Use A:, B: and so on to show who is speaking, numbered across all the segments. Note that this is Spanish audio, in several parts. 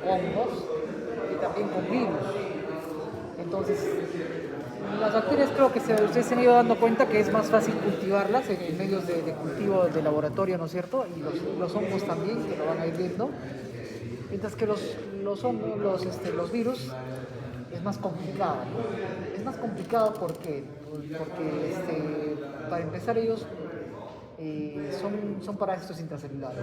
A: hongos y también con virus. Entonces, las bacterias creo que ustedes se han ido dando cuenta que es más fácil cultivarlas en medios de cultivo de laboratorio, ¿no es cierto? Y los hongos también, que lo van a ir viendo. Mientras que los hongos, los virus, es más complicado, ¿no? Es más complicado porque para empezar ellos son parásitos intracelulares.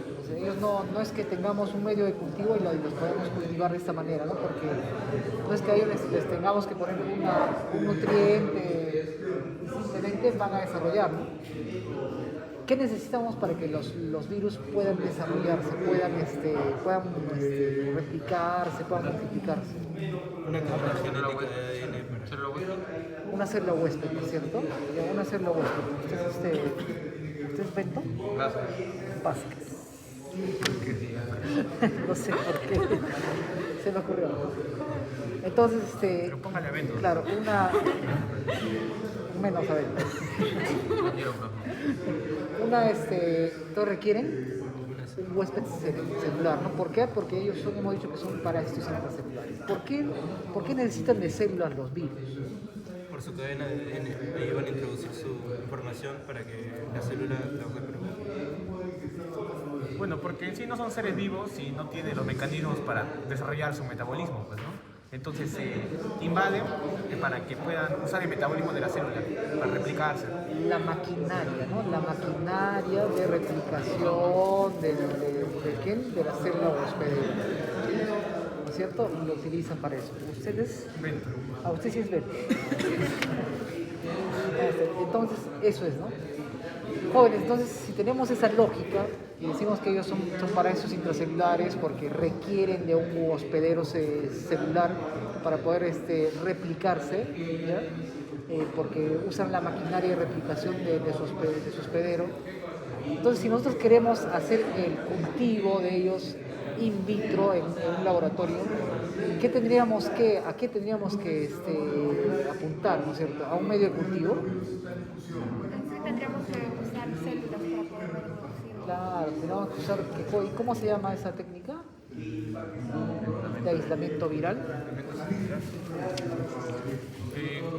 A: Entonces, ellos no es que tengamos un medio de cultivo y los podemos cultivar de esta manera, ¿no? Porque no es que a ellos les tengamos que poner un nutriente y simplemente van a desarrollar, ¿no? ¿Qué necesitamos para que los virus puedan desarrollarse, puedan replicarse, puedan multiplicarse?
B: Una capa genética de ADN para célula huésped.
A: Una célula huésped, ¿no es cierto? Ya, una célula huésped. ¿Usted es Bento? Vázquez. No sé por qué. Se me ocurrió. Entonces,
B: Pero póngale a Bento.
A: claro, menos a ver. Todos requieren un huésped celular, ¿no? ¿Por qué? Porque ellos hemos dicho que son parásitos intracelulares. ¿Por qué necesitan de células los virus?
B: Por su cadena de ADN. Ahí van a introducir su información para que la célula la pueda probar.
C: Bueno, porque en sí no son seres vivos y no tienen los mecanismos para desarrollar su metabolismo, pues, ¿no? Entonces se invaden para que puedan usar el metabolismo de la célula para replicarse.
A: La maquinaria, ¿no? La maquinaria de replicación de la célula hospedera. ¿No es cierto? Lo utilizan para eso. ¿Ustedes?
C: Bento.
A: Usted sí es Bento. Entonces, eso es, ¿no? Jóvenes, entonces, si tenemos esa lógica y decimos que ellos son parásitos intracelulares porque requieren de un hospedero celular para poder replicarse, ¿ya? Porque usan la maquinaria de replicación de su hospedero. Entonces, si nosotros queremos hacer el cultivo de ellos in vitro en un laboratorio, ¿a qué tendríamos que apuntar, ¿no es cierto? ¿A un medio de cultivo?
D: Sí, tendríamos que usar células para poder reproducir.
A: Claro, tenemos que usar. ¿Y cómo se llama esa técnica? De aislamiento viral.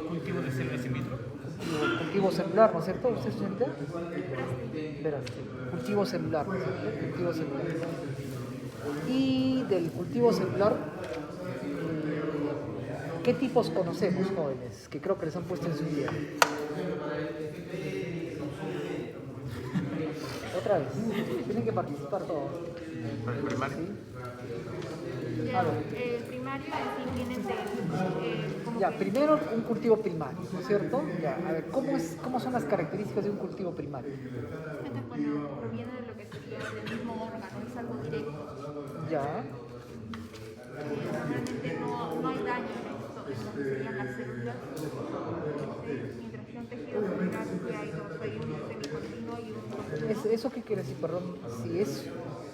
C: Cultivo de células in vitro.
A: Cultivo celular, ¿no es cierto? ¿Usted es estudiante? Verás, sí. Cultivo celular, ¿no es cierto? Cultivo celular. Y del cultivo celular, ¿qué tipos conocemos, jóvenes? Que creo que les han puesto en su guía. Otra vez, tienen que participar todos.
C: Para el primario.
A: ¿Sí?
D: Ya, el primario en sí viene como
A: Ya,
D: que-
A: primero un cultivo primario, ¿no es cierto? Ya, a ver, ¿cómo son las características de un cultivo primario?
D: Entonces, bueno, proviene de lo que sería del mismo órgano, es algo directo.
A: Ya,
D: Normalmente no hay daño en lo que serían las células. Mientras que un tejido celular que hay un semicontinuo y un
A: ¿eso qué quiere decir, perdón? Si es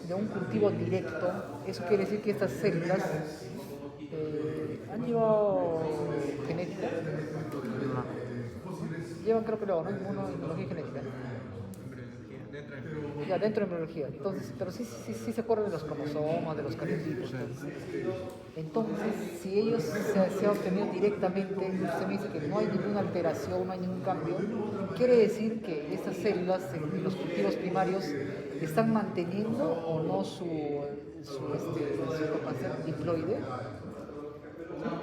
A: de un cultivo directo, eso quiere decir que estas células han llevado genética. Llevan, creo que luego, ¿no? Inmunología genética. Ya, dentro de embriología. Entonces, pero sí se acuerdan de los cromosomas, de los cariotitos. Entonces, si ellos se ha obtenido directamente, usted me dice que no hay ninguna alteración, no hay ningún cambio, quiere decir que estas células en los cultivos primarios están manteniendo o no su capacidad diploide.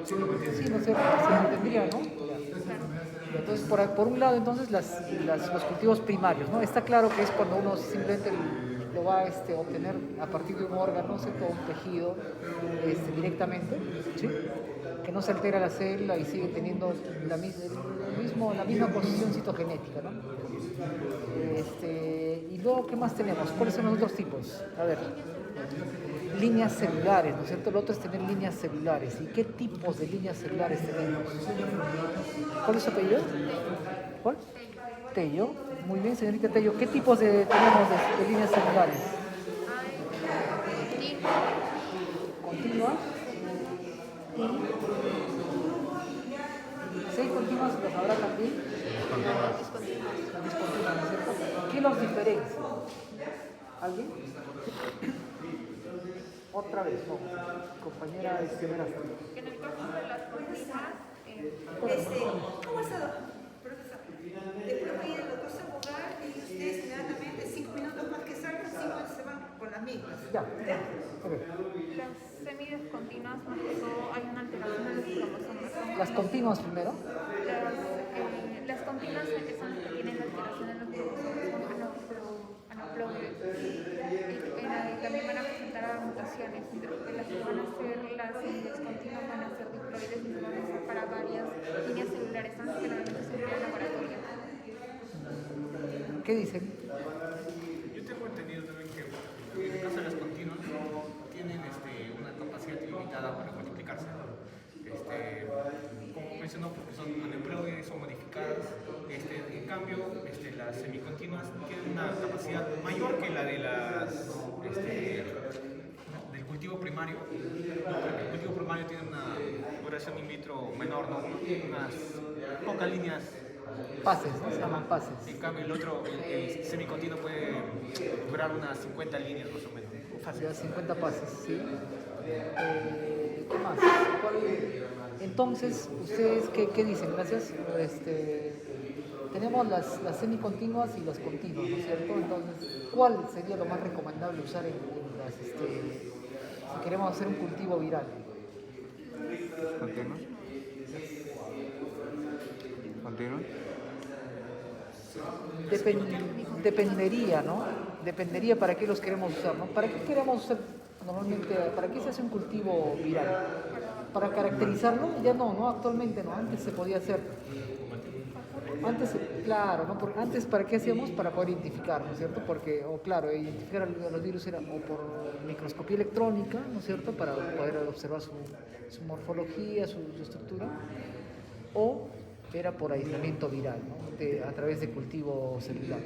A: Sí, no sé, se entendería, ¿no? Entonces, por un lado, entonces, los cultivos primarios, ¿no? Está claro que es cuando uno simplemente lo va a obtener a partir de un órgano, ¿cierto? Un tejido, directamente, ¿sí? Que no se altera la célula y sigue teniendo la misma posición citogenética, ¿no? Y luego, ¿qué más tenemos? ¿Cuáles son los otros tipos? A ver, líneas celulares, ¿no es cierto? Lo otro es tener líneas celulares. ¿Y qué tipos de líneas celulares tenemos? ¿Cuál es su apellido? ¿Cuál? Tello. Muy bien, señorita Tello. ¿Qué tipos tenemos de líneas celulares? Continuas. ¿Y 6 continuas los habrá también? Discontinuas, ¿no es cierto? ¿Qué los diferencia? ¿Alguien? Otra vez, no. Compañera Verástegui.
D: Que en el caso de las continuas,
E: ¿Cómo ha estado, profesor? Después va a ir el doctor Sabogal y ustedes inmediatamente, 5 minutos más que salgan, 5 minutos se van con las mismas.
A: Ya. Ok.
D: las semidescontinuas, más que todo, hay una alteración en los cromosomas.
A: Las continuas primero.
D: Las continuas son las que tienen alteración en los cromosomas, son anaploides. Y también van a presentar mutaciones, mientras que las que van a ser las semidescontinuas van a ser diploides y se van a usar para varias líneas celulares, son las que normalmente se emplean en laboratorio.
A: ¿Qué dicen?
C: Yo tengo entendido también que en el caso de las continuas tienen una capacidad ilimitada para multiplicarse. Como mencionó, porque son aneuploides, son modificadas. En cambio, las semicontinuas tienen una capacidad mayor que la de del cultivo primario. Porque el cultivo primario tiene una duración in vitro menor, ¿no? Unas pocas líneas.
A: Pases, ¿no? Se llaman pases.
C: En cambio, el semicontinuo puede durar unas 50 líneas más o menos. Fácil.
A: Ya 50 pases, ¿sí? ¿Qué más? Entonces, ¿ustedes qué dicen? Gracias. Tenemos las semicontinuas y las continuas, ¿no es cierto? Entonces, ¿cuál sería lo más recomendable usar en las, si queremos hacer un cultivo viral?
F: ¿Continuos? ¿Continuos?
A: Dependería, ¿no? Dependería para qué los queremos usar, ¿no? ¿Para qué queremos usar normalmente, para qué se hace un cultivo viral? ¿Para caracterizarlo? Ya no, actualmente no, antes se podía hacer. Antes, claro, ¿no? Porque antes, ¿para qué hacíamos? Para poder identificar, ¿no es cierto? Porque, claro, identificar a los virus era o por microscopía electrónica, ¿no es cierto? Para poder observar su morfología, su estructura, o era por aislamiento viral, ¿no? A través de cultivo celular.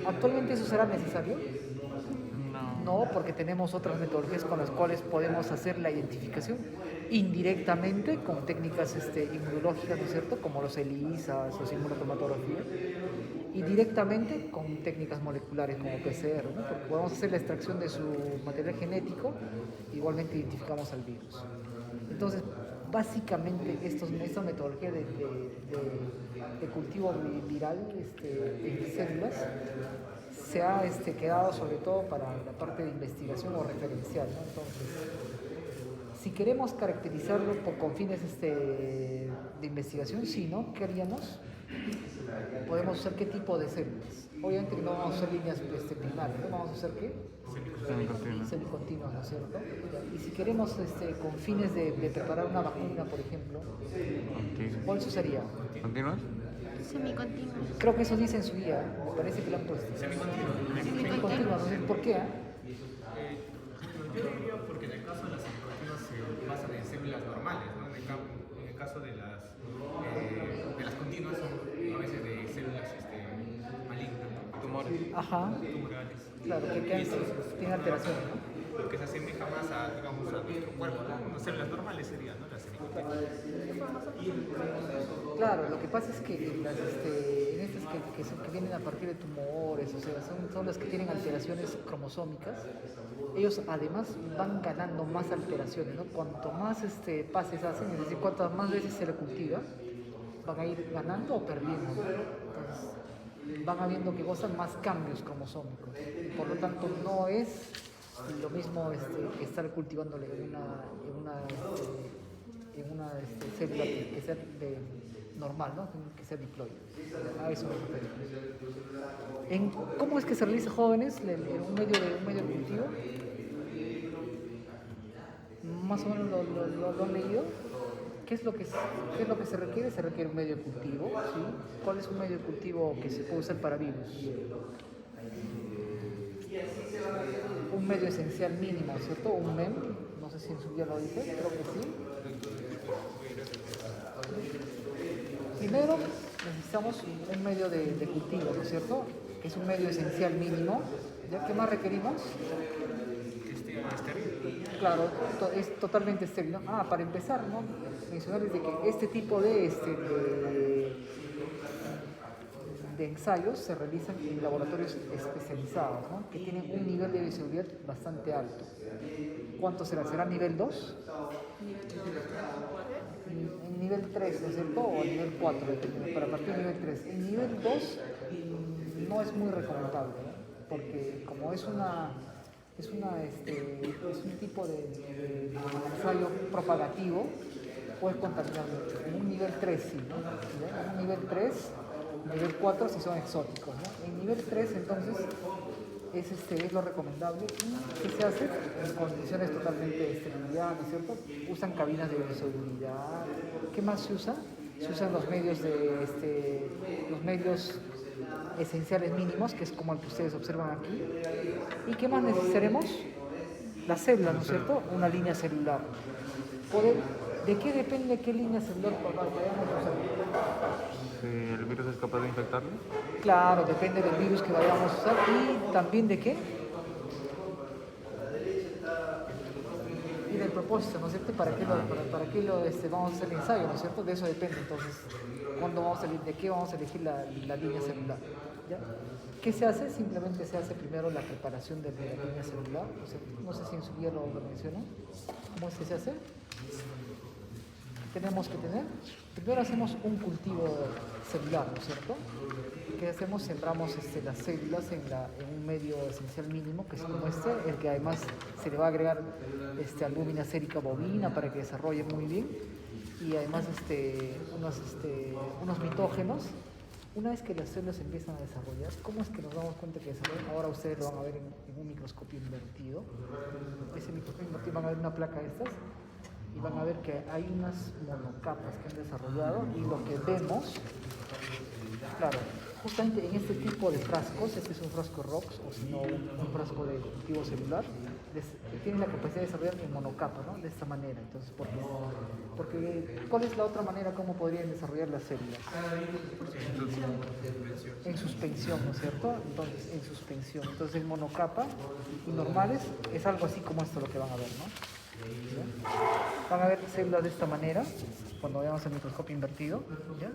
A: ¿Actualmente eso será necesario? No, porque tenemos otras metodologías con las cuales podemos hacer la identificación indirectamente con técnicas inmunológicas, ¿no es cierto? Como los ELISAs, los inmunocromatografía, y directamente con técnicas moleculares como PCR, ¿no? Porque podemos hacer la extracción de su material genético, igualmente identificamos al virus. Entonces, básicamente esta metodología de cultivo viral en células se ha quedado sobre todo para la parte de investigación o referencial, ¿no? Entonces, si queremos caracterizarlo con fines de investigación, sí, ¿no? ¿Qué haríamos? Podemos usar qué tipo de células. Obviamente que no vamos a usar líneas primarias, ¿no? Vamos a usar qué? Semicontinuas, ¿no es cierto? Y si queremos con fines de preparar una vacuna, por ejemplo, ¿cuál se usaría?
F: ¿Continuos?
G: Semicontinuos.
A: Creo que eso dice en su guía, me parece que lo han puesto. Semicontinuas, no sé por qué,
C: Yo diría porque en el caso de las semicontinuas se basan en células normales, ¿no? En el caso de las continuas son a veces de células malignas, ¿no? Tumores.
A: Ajá.
C: Tumorales.
A: Claro, que tienen alteraciones, ¿no?
C: Lo que se asemeja más a, digamos, a nuestro cuerpo, ¿no? Unas células normales serían, ¿no? Las semicontinuas.
A: Claro, lo que pasa es que en estas que vienen a partir de tumores, o sea, son las que tienen alteraciones cromosómicas, ellos además van ganando más alteraciones, ¿no? Cuanto más pases hacen, es decir, cuantas más veces se le cultiva, van a ir ganando o perdiendo, ¿no? Entonces, van habiendo que gozan más cambios cromosómicos. Por lo tanto, no es lo mismo que estar cultivándole en una célula que sea normal, ¿no? Que sea diploide. A eso me refiero. ¿Cómo es que se realiza, jóvenes, un medio de cultivo? Más o menos lo han leído. ¿Qué es lo que se requiere? Se requiere un medio de cultivo, ¿sí? ¿Cuál es un medio de cultivo que se puede usar para virus? Un medio esencial mínimo, ¿cierto? Un MEM, no sé si en su día lo dije, creo que sí. Primero necesitamos un medio de cultivo, ¿no es cierto? Que es un medio esencial mínimo. ¿Ya qué más requerimos? Claro, es totalmente estéril, ¿no? Para empezar, ¿no? Mencionarles de que este tipo de ensayos se realizan en laboratorios especializados, ¿no? Que tienen un nivel de bioseguridad bastante alto. ¿Cuánto será? ¿Será nivel 2? En nivel 3, ¿no es cierto? O nivel 4, depende, para partir de nivel 3. En nivel 2 no es muy recomendable, ¿no? Porque como es un tipo de ensayo propagativo, puede contaminar mucho. En un nivel 3 sí, ¿no? ¿Ya? En un nivel 3, nivel 4 sí son exóticos, ¿no? En nivel 3 entonces es lo recomendable. ¿Y qué se hace? En condiciones totalmente de esterilidad, ¿no es cierto? Usan cabinas de bioseguridad. ¿Qué más se usa? Se usan los medios los medios esenciales mínimos, que es como el que ustedes observan aquí. ¿Y qué más necesitaremos? La célula, ¿no es cierto? Una línea celular. ¿De qué depende qué línea celular vayamos a usar?
F: Si el virus es capaz de infectarlo.
A: Claro, depende del virus que vayamos a usar y también de qué. Y del propósito, ¿no es cierto? ¿Para qué vamos a hacer el ensayo, ¿no es cierto? De eso depende entonces, de qué vamos a elegir la línea celular. ¿Ya? ¿Qué se hace? Simplemente se hace primero la preparación de la línea celular, ¿no es cierto? No sé si en su guía lo mencionó. ¿Cómo es que se hace? Tenemos que tener, primero hacemos un cultivo celular, ¿no es cierto? ¿Qué hacemos? Sembramos las células en un medio esencial mínimo, que es como el que además se le va a agregar albúmina sérica bovina para que desarrolle muy bien, y además unos mitógenos. Una vez que las células empiezan a desarrollar, ¿cómo es que nos damos cuenta que desarrollan? Ahora ustedes lo van a ver en un microscopio invertido. Ese microscopio invertido van a ver una placa de estas, y van a ver que hay unas monocapas que han desarrollado, y lo que vemos, claro, justamente en este tipo de frascos, este es un frasco ROX, o si no un frasco de cultivo celular, tiene la capacidad de desarrollar en monocapa, ¿no? De esta manera. Entonces, porque ¿cuál es la otra manera como podrían desarrollar las células? En suspensión, ¿no es cierto? Entonces, en suspensión. Entonces, en monocapa y normales es algo así como esto lo que van a ver, ¿no? ¿Ya? Van a ver células de esta manera cuando veamos el microscopio invertido, ¿ya?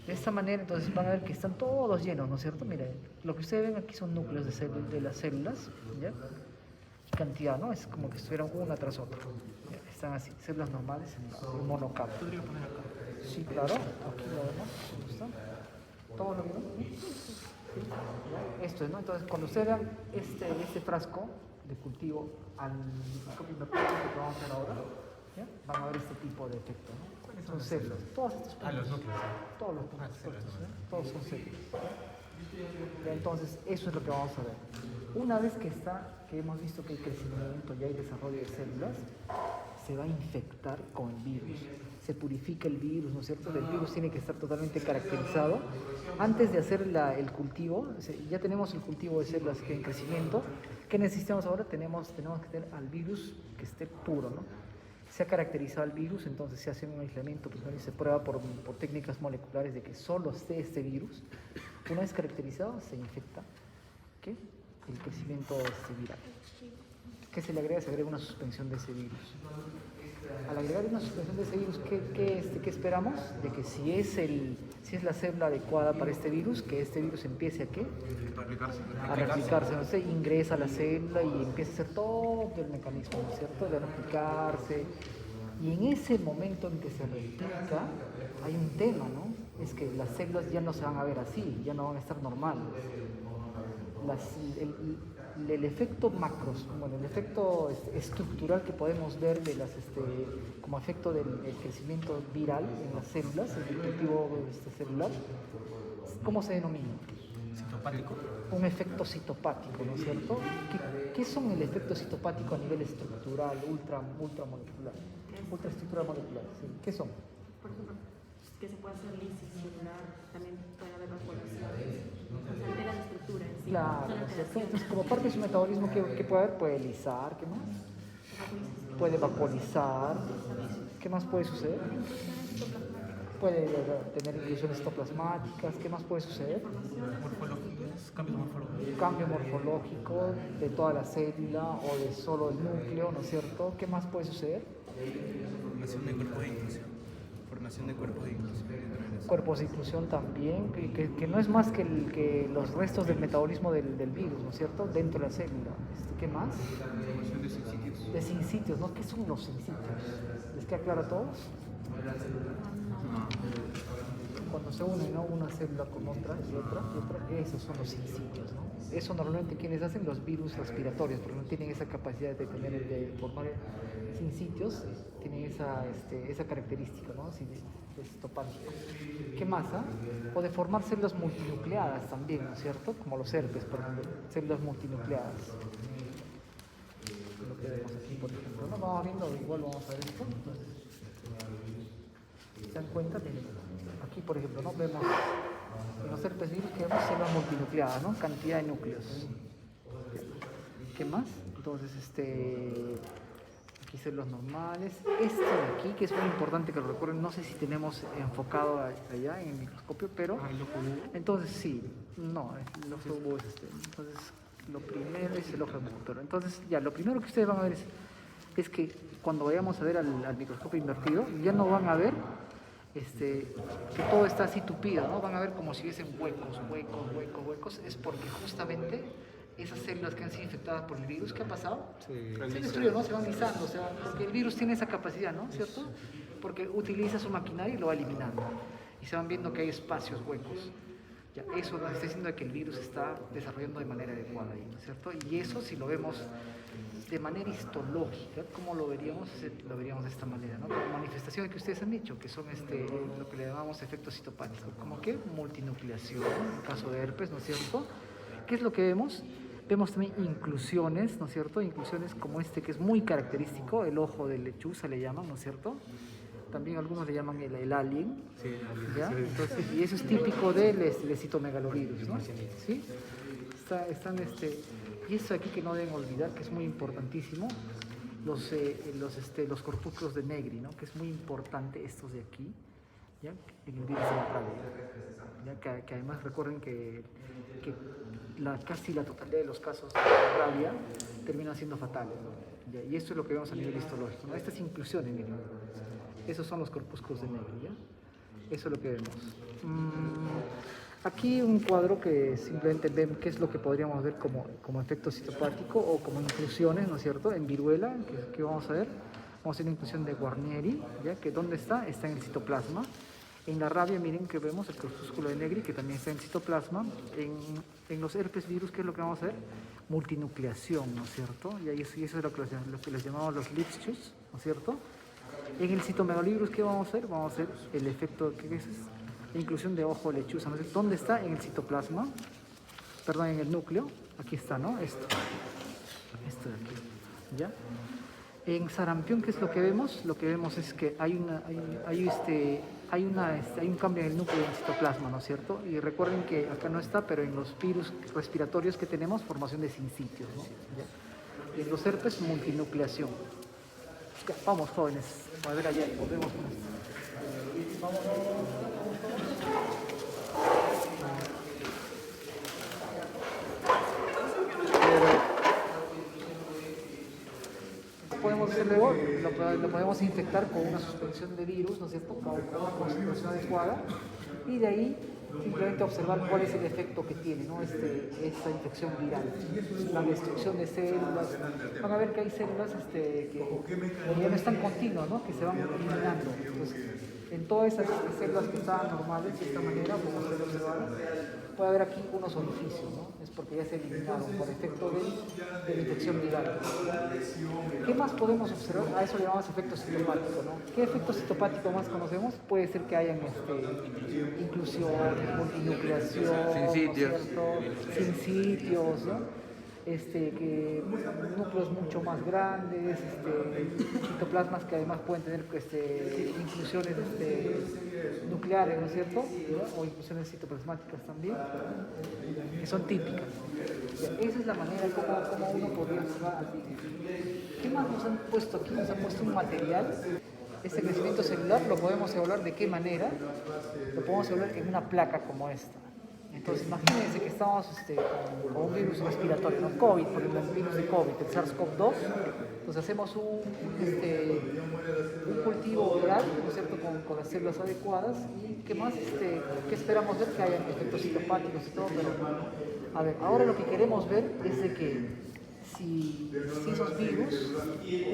A: De esta manera, entonces van a ver que están todos llenos, ¿no es cierto? Miren, lo que ustedes ven aquí son núcleos de las células, ¿ya? Cantidad, ¿no? Es como que estuvieran una tras otra. ¿Ya? Están así, células normales en monocapa.
B: ¿Podría poner acá?
A: Sí, claro, aquí lo vemos. ¿Dónde está? ¿Todo lo vieron? Esto es, ¿no? Entonces, cuando ustedes vean este frasco de cultivo al microscopio invertido que vamos a hacer ahora, ¿ya? Van a ver este tipo de efecto, ¿no? Son células, todas estas puntos.
C: los núcleos.
A: Todos los puntos, todos son células. ¿Ya? Entonces, eso es lo que vamos a ver. Una vez que hemos visto que hay crecimiento y hay desarrollo de células, se va a infectar con el virus. Se purifica el virus, ¿no es cierto? El virus tiene que estar totalmente caracterizado. Antes de hacer el cultivo, ya tenemos el cultivo de células que en crecimiento. ¿Qué necesitamos ahora? Tenemos que tener al virus que esté puro, ¿no? Se ha caracterizado el virus, entonces se hace un aislamiento primero y se prueba por técnicas moleculares de que solo esté este virus. Una vez caracterizado, se infecta ¿qué? El crecimiento viral. ¿Qué se le agrega? Se agrega una suspensión de ese virus. Al agregar una suspensión de ese virus, ¿qué esperamos? De que si es la célula adecuada para este virus, que este virus empiece a replicarse, ¿no? Se ingresa a la célula y empieza a hacer todo el mecanismo, ¿no es cierto?, de replicarse. Y en ese momento en que se replica, hay un tema, ¿no? Es que las células ya no se van a ver así, ya no van a estar normales. El efecto macros, bueno, el efecto estructural que podemos ver como efecto del crecimiento viral en las células, el cultivo celular, ¿cómo se denomina?
C: Citopático.
A: Un efecto citopático, ¿no es cierto? ¿Qué son el efecto citopático a nivel estructural, ultramolecular? Ultraestructural molecular, ¿sí? ¿Qué son?
G: Por ejemplo, que se puede hacer lisis celular, también puede haber vaporaciones, se altera la estructura en sí.
A: Claro,
G: son
A: ¿no es cierto?
G: alteraciones.
A: Entonces, como parte de su metabolismo, ¿qué puede haber? Puede lisar, ¿qué más? Puede vaporizar, ¿qué más puede suceder? Puede tener inclusiones citoplasmáticas, ¿qué más puede suceder?
B: Cambios morfológicos.
A: Cambio morfológico de toda la célula o de solo el núcleo, ¿no es cierto? ¿Qué más puede suceder?
B: Formación de cuerpo de inclusión. formación de cuerpos de inclusión dentro de la célula.
A: Cuerpos de inclusión también, que no es más que los restos del metabolismo del virus, ¿no es cierto?, dentro de la célula. ¿Qué más?
B: Formación de sinsitios.
A: De sinsitios, ¿no? ¿Qué son los sinsitios? ¿Les queda claro a todos? Cuando se une, ¿no?, una célula con otra y otra, esos son los sinsitios, ¿no? Eso normalmente quienes hacen los virus respiratorios, porque no tienen esa capacidad de formar sinsitios, tienen esa característica, ¿no?, citopática. ¿Qué más? O de formar células multinucleadas también, ¿no es cierto? Como los herpes, por ejemplo, células multinucleadas. Lo que vemos aquí, por ejemplo, ¿no? Vamos viendo, igual vamos a ver esto. Entonces, ¿se dan cuenta? Aquí, por ejemplo, ¿no?, vemos en los herpes virus que vemos células multinucleadas, ¿no?, cantidad de núcleos. ¿Qué más? Entonces, aquí células normales. Este de aquí, que es muy importante que lo recuerden, no sé si tenemos enfocado allá en el microscopio, pero entonces sí, no, el ojo de búho es entonces, lo primero es el ojo de búho. Pero entonces, ya, lo primero que ustedes van a ver es que cuando vayamos a ver al microscopio invertido, ya no van a ver que todo está así tupido, ¿no? Van a ver como si hubiesen huecos, es porque justamente esas células que han sido infectadas por el virus, ¿qué ha pasado? Se destruyen, ¿no? Se van lisando, porque el virus tiene esa capacidad, ¿no? ¿Cierto? Porque utiliza su maquinaria y lo va eliminando. Y se van viendo que hay espacios huecos. Ya, eso nos está diciendo que el virus está desarrollando de manera adecuada ahí, ¿no es cierto? Y eso, si lo vemos de manera histológica, ¿cómo lo veríamos? Lo veríamos de esta manera, ¿no? Como manifestaciones que ustedes han dicho, que son lo que le llamamos efecto citopático, como que multinucleación, en el caso de herpes, ¿no es cierto? ¿Qué es lo que vemos? Vemos también inclusiones, ¿no es cierto? Inclusiones como que es muy característico, el ojo de lechuza le llaman, ¿no es cierto? También algunos le llaman el alien, ¿ya? Entonces, y eso es típico del citomegalovirus, ¿no? ¿Sí? Y eso aquí que no deben olvidar, que es muy importantísimo, los corpúsculos de Negri, ¿no?, que es muy importante estos de aquí, ¿ya?, en el virus de la rabia, ¿ya? Que además recuerden que casi la totalidad de los casos de rabia terminan siendo fatales, ¿no? ¿Ya? Y esto es lo que vemos a nivel histológico, ¿no? Estas inclusiones, miren, esos son los corpúsculos de Negri, ¿ya? Eso es lo que vemos. Aquí un cuadro que simplemente ven qué es lo que podríamos ver como efecto citopático o como inclusiones, ¿no es cierto?, en viruela, que vamos a ver. Vamos a hacer una inclusión de Guarneri, ¿ya? Que ¿dónde está? Está en el citoplasma. En la rabia, miren que vemos el corpúsculo de Negri, que también está en el citoplasma. En los herpes virus, ¿qué es lo que vamos a ver? Multinucleación, ¿no es cierto? Y eso es lo que les llamamos los Lipschutz, ¿no es cierto? En el citomegalovirus, ¿qué vamos a hacer? Vamos a hacer el efecto, ¿qué es? La inclusión de ojo lechuza, ¿no? ¿Dónde está? En el citoplasma, perdón, en el núcleo, aquí está, ¿no? Esto de aquí, ¿ya? En sarampión, ¿qué es lo que vemos? Lo que vemos es que hay un cambio en el núcleo del citoplasma, ¿no es cierto? Y recuerden que acá no está, pero en los virus respiratorios que tenemos, formación de sinsitios, ¿no? ¿Ya? Y en los herpes, multinucleación. Vamos, jóvenes, a ver allá, volvemos con esto. Vamos. Podemos hacer luego, lo podemos infectar con una suspensión de virus, ¿no es cierto?, con una concentración adecuada, y de ahí simplemente observar cuál es el efecto que tiene, ¿no?, esta infección viral, la destrucción de células. Van a ver que hay células que ya no están continuas, ¿no?, que se van eliminando. Entonces, en todas esas células que estaban normales, de esta manera, como se observa, puede haber aquí unos orificios, ¿no? Es porque ya se eliminaron por efecto de la infección viral. ¿Qué más podemos observar? A eso le llamamos efecto citopático, ¿no? ¿Qué efecto citopático más conocemos? Puede ser que hayan inclusión, multinucleación, sinsitios, ¿no? Que núcleos mucho más grandes, citoplasmas que además pueden tener inclusiones nucleares, ¿no es cierto? ¿No? O inclusiones citoplasmáticas también, que son típicas. Esa es la manera como uno podría observar. ¿Qué más nos han puesto aquí? Nos han puesto un material. Este crecimiento celular lo podemos evaluar de qué manera. Lo podemos evaluar en una placa como esta. Entonces, imagínense que estamos con un virus respiratorio, ¿no? COVID, por ejemplo, el virus de COVID, el SARS-CoV-2. Entonces, hacemos un cultivo oral, ¿no es cierto?, con con las células adecuadas y qué más, qué esperamos ver, que haya efectos citopáticos y todo, pero a ver, ahora lo que queremos ver es de que si esos virus,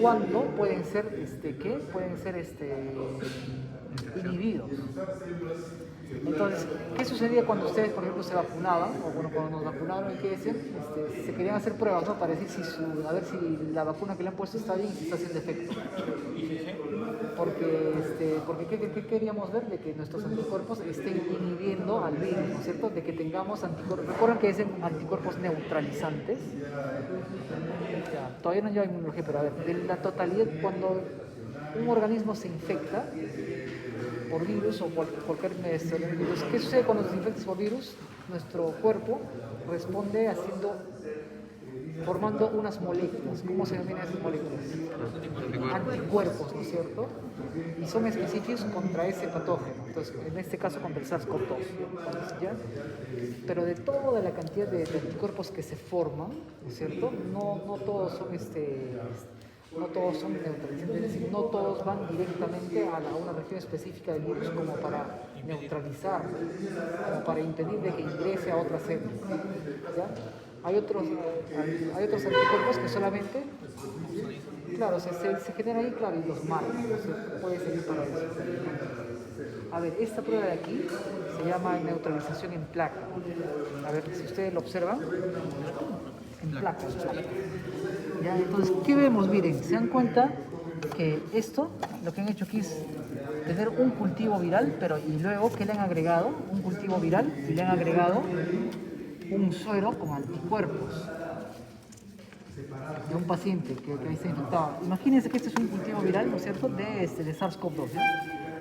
A: ¿cuándo pueden ser, qué? Pueden ser inhibidos. Entonces, ¿qué sucedía cuando ustedes, por ejemplo, se vacunaban? O bueno, cuando nos vacunaron, ¿y qué decían? Se querían hacer pruebas, ¿no? Para decir a ver si la vacuna que le han puesto está bien y si está haciendo efecto. Porque ¿qué queríamos ver? De que nuestros anticuerpos estén inhibiendo al virus, ¿no es cierto? De que tengamos anticuerpos. ¿Recuerdan que dicen anticuerpos neutralizantes? Ya, todavía no lleva inmunología, pero a ver, de la totalidad, cuando un organismo se infecta por virus o cualquier virus, ¿qué sucede cuando nos infectas por virus? Nuestro cuerpo responde formando unas moléculas. ¿Cómo se denominan esas moléculas? Anticuerpos, ¿no es cierto? Y son específicos contra ese patógeno. Entonces, en este caso contra el SARS-CoV-2. ¿Ya? Pero de toda la cantidad de anticuerpos que se forman, ¿no es cierto? No todos son no todos son neutralizantes, es decir, no todos van directamente a una región específica del virus como para neutralizar, como para impedir de que ingrese a otras células. ¿Ya? Hay otros anticuerpos que solamente, claro, se generan ahí, claro, y los marcan, puede servir para eso. A ver, esta prueba de aquí se llama neutralización en placa. A ver, si ustedes lo observan, en placa. ¿Ya? Entonces, ¿qué vemos? Miren, se dan cuenta que esto, lo que han hecho aquí es tener un cultivo viral, y luego, ¿qué le han agregado? Un cultivo viral y le han agregado un suero con anticuerpos de un paciente que ahí se infectaba. Imagínense que este es un cultivo viral, ¿no es cierto?, de SARS-CoV-2.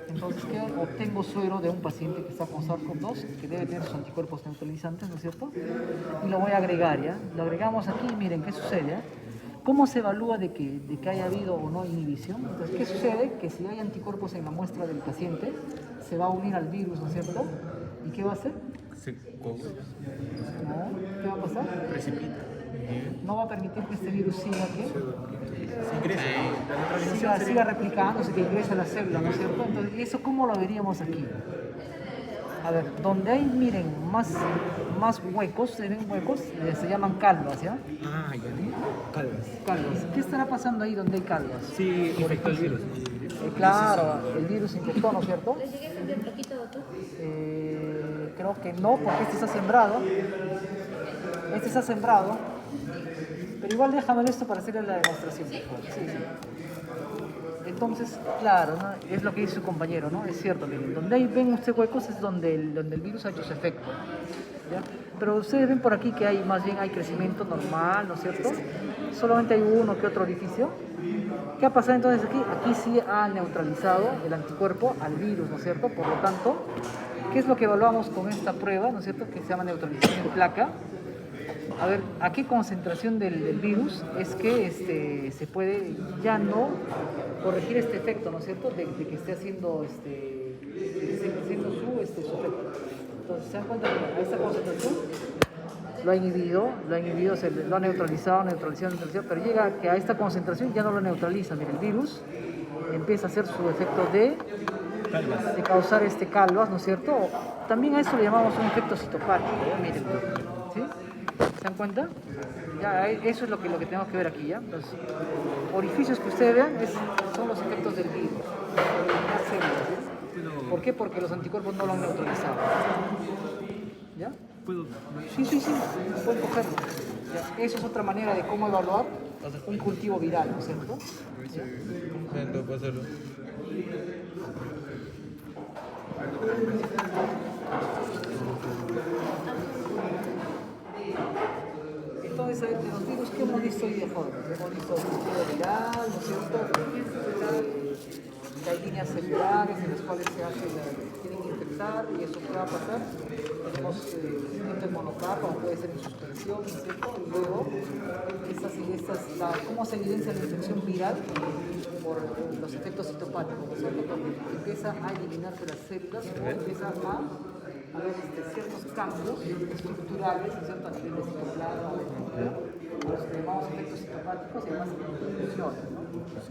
A: Entonces, ¿qué? Obtengo suero de un paciente que está con SARS-CoV-2, que debe tener sus anticuerpos neutralizantes, ¿no es cierto? Y lo voy a agregar, ¿ya? Lo agregamos aquí y miren, ¿qué sucede? ¿Cómo se evalúa de que haya habido o no inhibición? Entonces, ¿qué sucede? Que si hay anticuerpos en la muestra del paciente, se va a unir al virus, ¿no es cierto? ¿Y qué va a hacer? ¿No? ¿Qué va a pasar?
C: Precipita.
A: No va a permitir que este virus siga, ¿qué?
C: Ingresa.
A: Siga replicándose, que ingrese a la célula, ¿no es cierto? Entonces, ¿y eso cómo lo veríamos aquí? A ver, donde hay, miren, más huecos, se llaman calvas, ¿ya?
C: Ah, ya.
A: Calvas. ¿Qué estará pasando ahí donde hay calvas?
C: Sí, infectó el virus.
A: Claro, el virus infectó, ¿no es cierto?
G: ¿Le llegué a enviar poquito, doctor?
A: Creo que no, porque este está sembrado. Pero igual déjame esto para hacerle la demostración. Sí. Entonces, claro, ¿no? Es lo que dice su compañero, ¿no? Es cierto, miren, donde ahí ven ustedes huecos es donde el virus ha hecho su efecto. ¿Ya? Pero ustedes ven por aquí que más bien hay crecimiento normal, ¿no es cierto? Solamente hay uno que otro orificio. ¿Qué ha pasado entonces aquí? Aquí sí ha neutralizado el anticuerpo al virus, ¿no es cierto? Por lo tanto, ¿qué es lo que evaluamos con esta prueba, ¿no es cierto? Que se llama neutralización en placa. A ver, ¿a qué concentración del virus es que se puede ya no corregir este efecto, ¿no es cierto? De que esté haciendo, su efecto. Entonces, ¿se dan cuenta que a esta concentración lo ha inhibido, lo ha neutralizado, pero llega que a esta concentración ya no lo neutraliza. Mira, el virus empieza a hacer su efecto de causar calvas, ¿no es cierto? También a eso le llamamos un efecto citopático, ¿ya? Miren, ¿sí? ¿Se dan cuenta? Ya, eso es lo que tenemos que ver aquí, ¿ya? Los orificios que ustedes vean son los efectos del virus. ¿Por qué? Porque los anticuerpos no lo han neutralizado. ¿Ya? Sí, pueden cogerlo. ¿Ya? Eso es otra manera de cómo evaluar un cultivo viral, ¿no es cierto? ¿Ya?
F: Pásalo.
A: Entonces, a ver, de los virus que hemos visto hoy de jóvenes, hemos visto el cultivo viral, ¿no es cierto? Que hay líneas celulares en las cuales tienen que infectar y eso puede pasar. Tenemos el monocapa, puede ser en suspensión, ¿no es cierto? Y luego, ¿cómo se evidencia la infección viral? Por los efectos citopáticos, ¿no es cierto? Porque empieza a eliminarse las células o empieza a haber ciertos cambios estructurales, ¿no es cierto? A nivel de citoplasma, los que llamamos efectos citopáticos y además inclusiones, ¿no? Inclusiones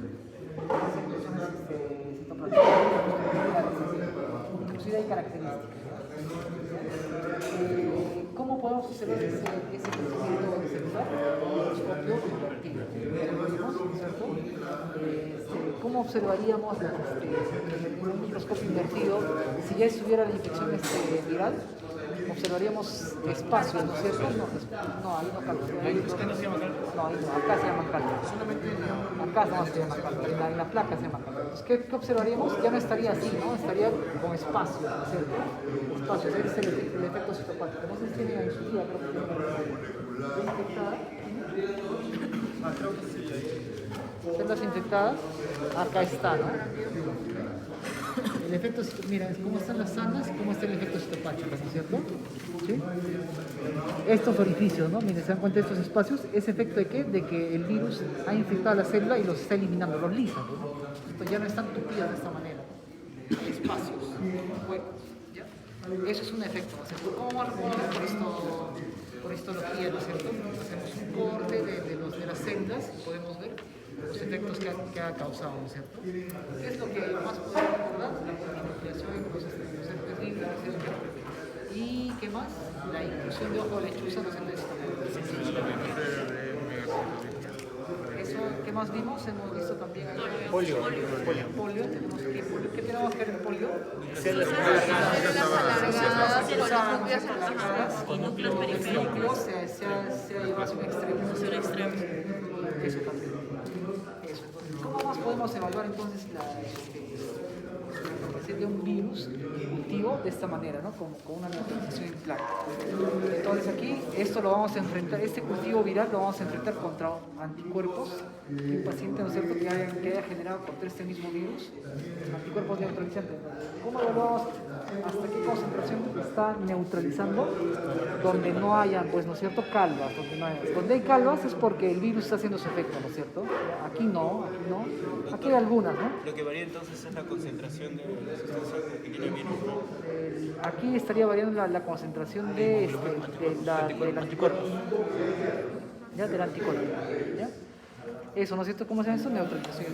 A: citoplasmáticas. serie de características. ¿Cómo podemos hacer ese crecimiento celular? Microscopio invertido, ¿cierto? ¿Cómo observaríamos en un microscopio invertido si ya estuviera la infección viral? Observaríamos espacios, ¿no es cierto? No, ahí no calma. No, ahí no, acá se llama calma. Acá no se llama calma, en la placa se llama calma. Entonces, ¿qué observaríamos? Ya no estaría así, ¿no? Estaría con espacios, ¿no es cierto? Espacios, ese es el efecto citopático. No sé si tiene en su día, creo que tiene infectada. Células infectadas, acá está, ¿no? El efecto, mira, cómo están las sanas y cómo está el efecto citopático, ¿no es cierto? ¿Sí? Estos orificios, ¿no? Miren, se dan cuenta de estos espacios. ¿Ese efecto de qué? De que el virus ha infectado a la célula y los está eliminando, los lisa, ¿no? Entonces ya no están tupidas de esta manera. Hay espacios, huecos, ¿ya? Eso es un efecto, ¿no es cierto? ¿Cómo vamos a ver por histología, ¿no es cierto? Hacemos un corte de las células y podemos ver los efectos que ha causado, ¿no es cierto? ¿Qué es lo que más podemos recordar? La multiplicación de los herpes libres, ¿no es cierto? ¿Y qué más? La inclusión de ojo de lechuza no se necesita. Eso, ¿qué más vimos? Hemos visto también polio. Tenemos que polio. ¿Qué tenemos que ver en polio?
G: Células alargadas con núcleos periféricos.
A: Se ha llevado hacia un extremo. Eso también. Eso. ¿Cómo más podemos evaluar entonces la capacidad de un virus cultivo de esta manera, ¿no? Con una neutralización en placa? Entonces aquí esto lo vamos a enfrentar, este cultivo viral lo vamos a enfrentar contra anticuerpos de un paciente, ¿no es cierto?, que haya generado contra este mismo virus anticuerpos neutralizantes. ¿Cómo evaluamos hasta qué concentración está neutralizando? Donde no haya, pues, ¿no es cierto?, calvas. Donde hay calvas es porque el virus está haciendo su efecto, ¿no es cierto? Aquí no. Aquí hay algunas, ¿no?
B: Lo que varía entonces es la concentración de la sustancia que tiene el virus, ¿no?
A: Aquí estaría variando la concentración del anticuerpo. ¿Ya? Del anticuerpo. ¿Ya? Eso, ¿no es cierto? ¿Cómo se llama eso? Neutralización.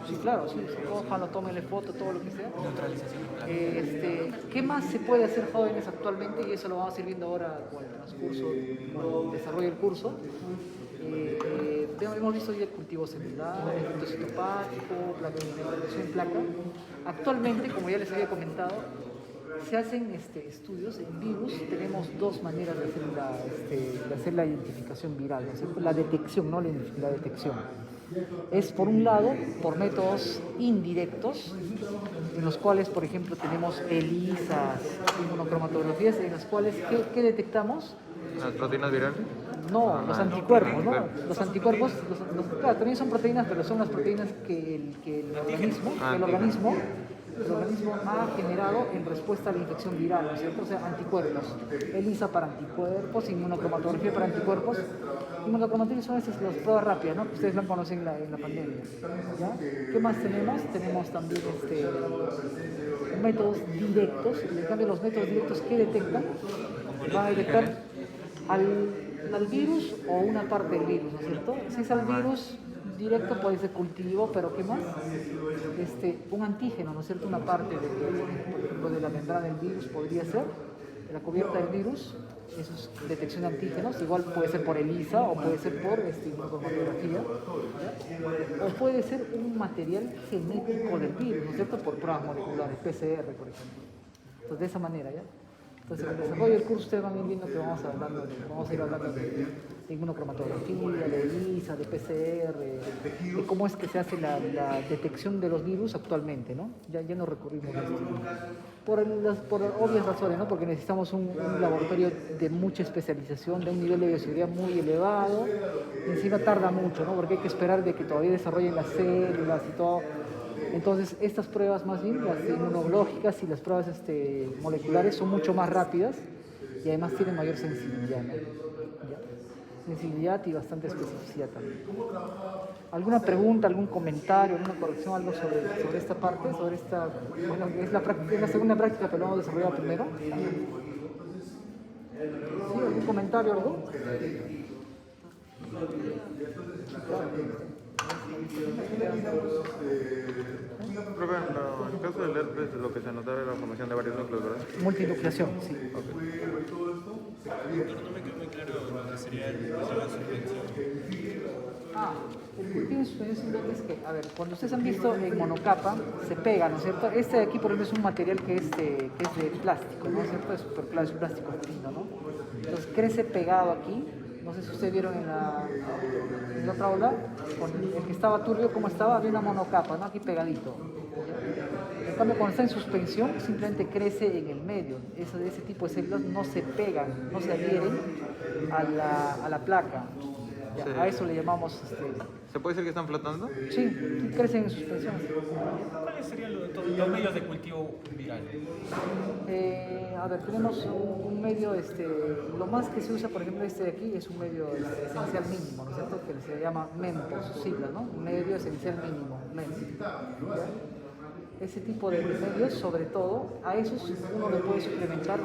A: Sí, claro, sí. Cójanlo, tómenle foto, todo lo que sea.
B: Neutralización.
A: ¿Qué más se puede hacer, jóvenes, actualmente? Y eso lo vamos a ir viendo ahora con el transcurso, con el desarrollo del curso. Hemos visto ya el cultivo celular, el efecto citopático, neutralización en placa. Actualmente, como ya les había comentado, se hacen estudios en virus. Tenemos dos maneras de hacer la identificación viral, ¿no es cierto? La detección, no la detección. Es, por un lado, por métodos indirectos, en los cuales, por ejemplo, tenemos ELISAs, inmunocromatografías, en las cuales, ¿qué detectamos?
F: ¿Las proteínas virales?
A: No, los anticuerpos, ¿no? Los anticuerpos, claro, también son proteínas, pero son las proteínas que el organismo ha generado en respuesta a la infección viral, ¿no es cierto? O sea, anticuerpos. ELISA para anticuerpos, inmunocromatografía para anticuerpos. Inmunocromatografía son estas las pruebas rápidas, ¿no? Que ustedes la conocen en la pandemia. ¿Ya? ¿Qué más tenemos? Tenemos también métodos directos. En cambio, los métodos directos, ¿qué detectan? Van a detectar al virus o una parte del virus, ¿no es cierto? Si es al virus directo puede ser cultivo, pero ¿qué más? Un antígeno, ¿no es cierto? Una parte, por ejemplo, de la membrana del virus podría ser, de la cubierta del virus, eso es detección de antígenos, igual puede ser por ELISA o puede ser por inmunocromatografía, o puede ser un material genético del virus, ¿no es cierto? Por pruebas moleculares, PCR, por ejemplo. Entonces, de esa manera, ¿ya? Entonces, en el desarrollo del curso ustedes van a ir viendo que vamos a ir hablando de inmunocromatografía, de ELISA, de PCR, de cómo es que se hace la detección de los virus actualmente, ¿no? Ya no recurrimos a esto. Por obvias razones, ¿no? Porque necesitamos un laboratorio de mucha especialización, de un nivel de bioseguridad muy elevado, y encima tarda mucho, ¿no? Porque hay que esperar de que todavía desarrollen las células y todo. Entonces, estas pruebas más bien, las inmunológicas y las pruebas moleculares son mucho más rápidas y además tienen mayor sensibilidad, ¿no? ¿Ya? Sensibilidad y bastante especificidad también. ¿Alguna pregunta, algún comentario, alguna corrección, algo sobre esta parte? Sobre esta, bueno, es la segunda práctica, pero lo vamos a desarrollar primero. ¿Sí? ¿Algún comentario, algo? Sí, claro.
F: Profe, en el caso del herpes, lo que se notaba era la formación de varios núcleos, ¿verdad?
A: Multinucleación, sí.
B: Pero no me quedó muy claro lo que sería el cultivo de suspensión.
A: El cultivo de suspensión simplemente es que, a ver, cuando ustedes han visto en monocapa, se pega, ¿no es cierto? Este de aquí, por ejemplo, es un material que es de plástico, ¿no es cierto? Es súper claro, es un plástico fino, ¿no? Entonces crece pegado aquí. No sé si ustedes vieron en la otra ola, con el que estaba turbio, como estaba, había una monocapa, ¿no? Aquí pegadito. En cambio, cuando está en suspensión, simplemente crece en el medio. Ese tipo de células no se pegan, no se adhieren a la placa. Ya,
F: Sí.
A: a eso le llamamos,
F: ¿Se puede decir que están flotando?
A: sí, crecen en suspensión.
C: ¿Cuáles serían los medios de cultivo viral?
A: A ver, tenemos un medio, lo más que se usa, por ejemplo, este de aquí es un medio esencial mínimo, ¿no es cierto? Que se llama MEM por sus siglas, ¿no? Medio esencial mínimo, MEM. ¿Ya? Ese tipo de medios, sobre todo, a esos uno le puede suplementar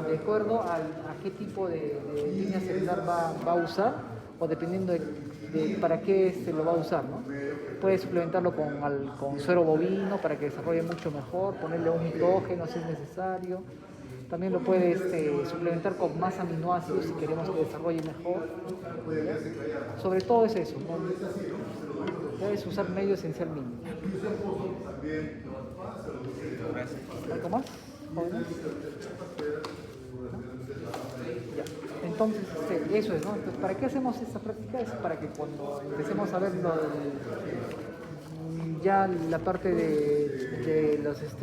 A: de acuerdo a qué tipo de línea celular va a usar o dependiendo de para qué lo va a usar, ¿no? Puede suplementarlo con suero bovino para que desarrolle mucho mejor, ponerle un nitrógeno si es necesario. También lo puede suplementar con más aminoácidos si queremos que desarrolle mejor. ¿Ya? Sobre todo es eso, ¿no? Debes usar medio esencial mínimo. ¿Algo más, jóvenes? Ya. Entonces, eso es, ¿no? Entonces, ¿para qué hacemos esta práctica? Es para que cuando empecemos a ver ya la parte de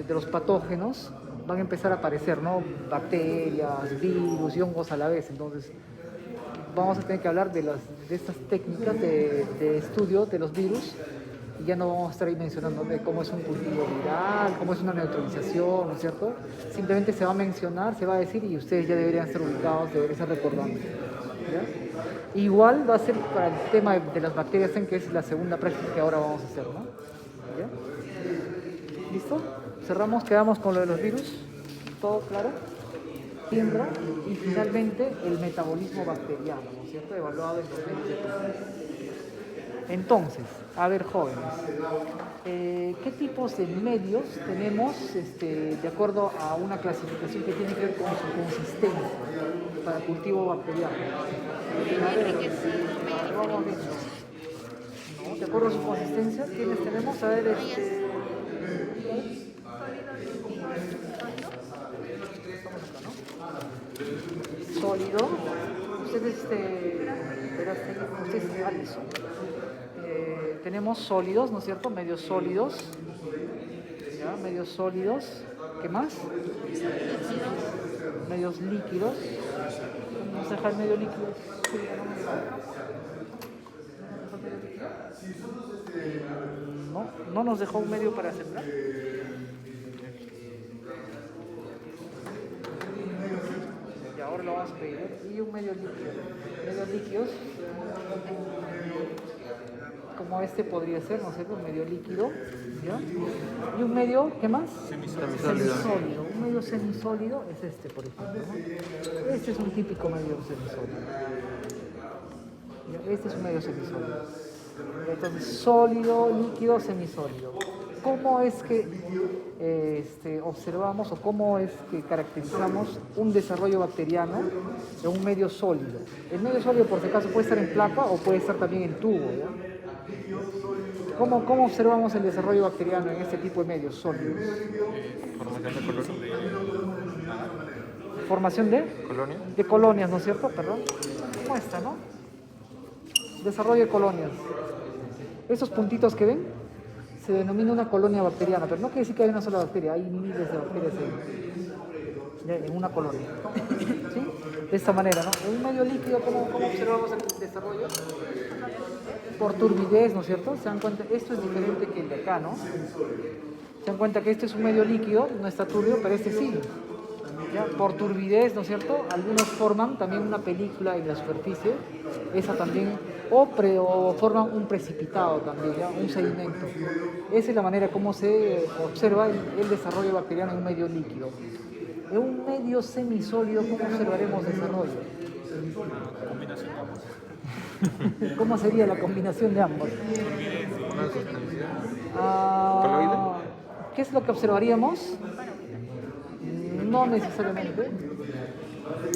A: los patógenos, van a empezar a aparecer, ¿no? Bacterias, virus y hongos a la vez. Entonces, vamos a tener que hablar de estas técnicas de estudio de los virus. Y ya no vamos a estar ahí mencionando de cómo es un cultivo viral, cómo es una neutralización, ¿no es cierto? Simplemente se va a mencionar, se va a decir y ustedes ya deberían estar ubicados, deberían estar recordando. ¿Ya? Igual va a ser para el tema de las bacterias, que es la segunda práctica que ahora vamos a hacer, ¿no? ¿Ya? ¿Listo? Cerramos, quedamos con lo de los virus, todo claro. Tiembra y finalmente el metabolismo bacteriano, ¿no es cierto? Evaluado en los medios de prueba. Entonces, a ver, jóvenes, ¿qué tipos de medios tenemos de acuerdo a una clasificación que tiene que ver con su consistencia para cultivo bacteriano? A ver, vamos viendo. ¿No? De acuerdo a su consistencia, ¿quiénes tenemos? A ver, sólido. Ustedes, Alison. Tenemos sólidos, ¿no es cierto? Medios sólidos. ¿Ya? Medios sólidos. ¿Qué más? Medios líquidos. Vamos a dejar el medio líquido. Sí, no nos dejó un medio para sembrar. Y ahora lo vamos a pedir. Y un medio líquido. Medios líquidos. Como podría ser, ¿no es cierto? Un medio líquido, ¿ya? Y un medio, ¿qué más? Semisólido. Un medio semisólido es por ejemplo, ¿no? Este es un típico medio semisólido. ¿Ya? Este es un medio semisólido. Entonces, sólido, líquido, semisólido. ¿Cómo es que observamos o cómo es que caracterizamos un desarrollo bacteriano de un medio sólido? El medio sólido, por si acaso, puede estar en placa o puede estar también en tubo, ¿ya? ¿Cómo observamos el desarrollo bacteriano en este tipo de medios sólidos?
F: Formación de colonia.
A: ¿Formación de?
F: Colonia.
A: De colonias, ¿no es cierto? Perdón. ¿Cómo está, no? Desarrollo de colonias. Esos puntitos que ven se denomina una colonia bacteriana, pero no quiere decir que hay una sola bacteria, hay miles de bacterias en una colonia. ¿Sí? De esta manera, ¿no? En un medio líquido, ¿cómo observamos el desarrollo? Por turbidez, ¿no es cierto? Se dan cuenta, esto es diferente que el de acá, ¿no? Se dan cuenta que este es un medio líquido, no está turbio, pero este sí. ¿Ya? Por turbidez, ¿no es cierto? Algunos forman también una película en la superficie, esa también, o forman un precipitado también, ¿ya? Un sedimento. Esa es la manera como se observa el desarrollo bacteriano en un medio líquido. En un medio semisólido, ¿cómo observaremos desarrollo?
C: Combinación de ambos.
A: ¿Cómo sería la combinación de ambos?
F: Una sustancia.
A: Ah, ¿qué es lo que observaríamos? No necesariamente.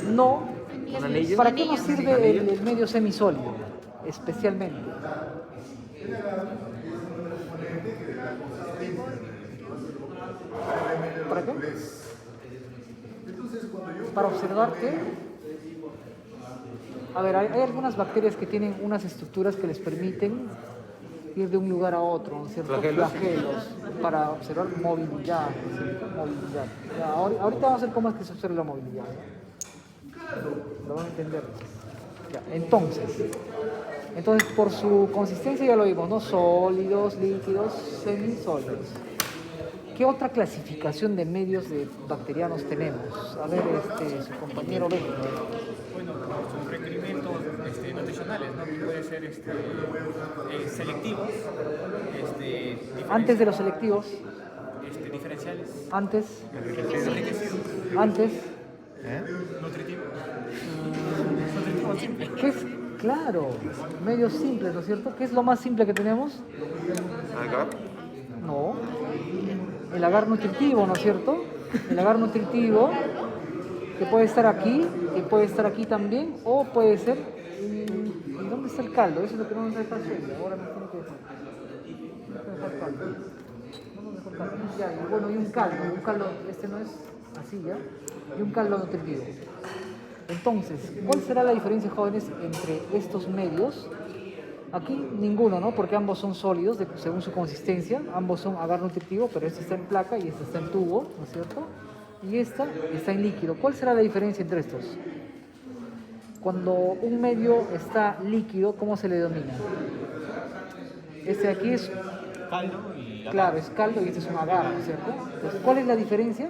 A: No.
F: ¿Un anillo?
A: ¿Para qué nos sirve el medio semisólido? Especialmente. ¿Para qué? Para observar que, a ver, hay algunas bacterias que tienen unas estructuras que les permiten ir de un lugar a otro, ¿no es cierto?
F: Flagelos.
A: Flagelos, para observar movilidad, ¿no es cierto? Movilidad. Ya, ahorita vamos a ver cómo es que se observa la movilidad, ¿no? Lo van a entender. Ya, entonces, por su consistencia ya lo vimos, ¿no? Sólidos, líquidos, semisólidos. ¿Qué otra clasificación de medios bacterianos tenemos? A ver, su compañero Ben.
C: Bueno, sus requerimientos nutricionales, ¿no? Que pueden ser selectivos,
A: Antes de los selectivos,
C: diferenciales,
A: antes,
C: enriquecidos,
A: antes.
C: nutritivos.
A: ¿Qué es? Claro, medios simples, ¿no es cierto? ¿Qué es lo más simple que tenemos?
F: Agar.
A: No. El agar nutritivo, ¿no es cierto? El agar nutritivo, que puede estar aquí, que puede estar aquí también, o puede ser... ¿Y dónde está el caldo? Eso es lo que no nos deja hacer. Ahora nos tiene que dejar. No nos deja el caldo. No nos deja el caldo. Ya, y bueno, y un caldo, este no es así, ¿ya? Y un caldo nutritivo. Entonces, ¿cuál será la diferencia, jóvenes, entre estos medios? Aquí ninguno, ¿no? Porque ambos son sólidos según su consistencia, ambos son agar nutritivo, pero este está en placa y este está en tubo, ¿no es cierto? Y esta está en líquido. ¿Cuál será la diferencia entre estos? Cuando un medio está líquido, ¿cómo se le denomina? Este de aquí es,
C: Caldo y
A: claro, es caldo y este es un agar, ¿no es cierto? Entonces, ¿cuál es la diferencia?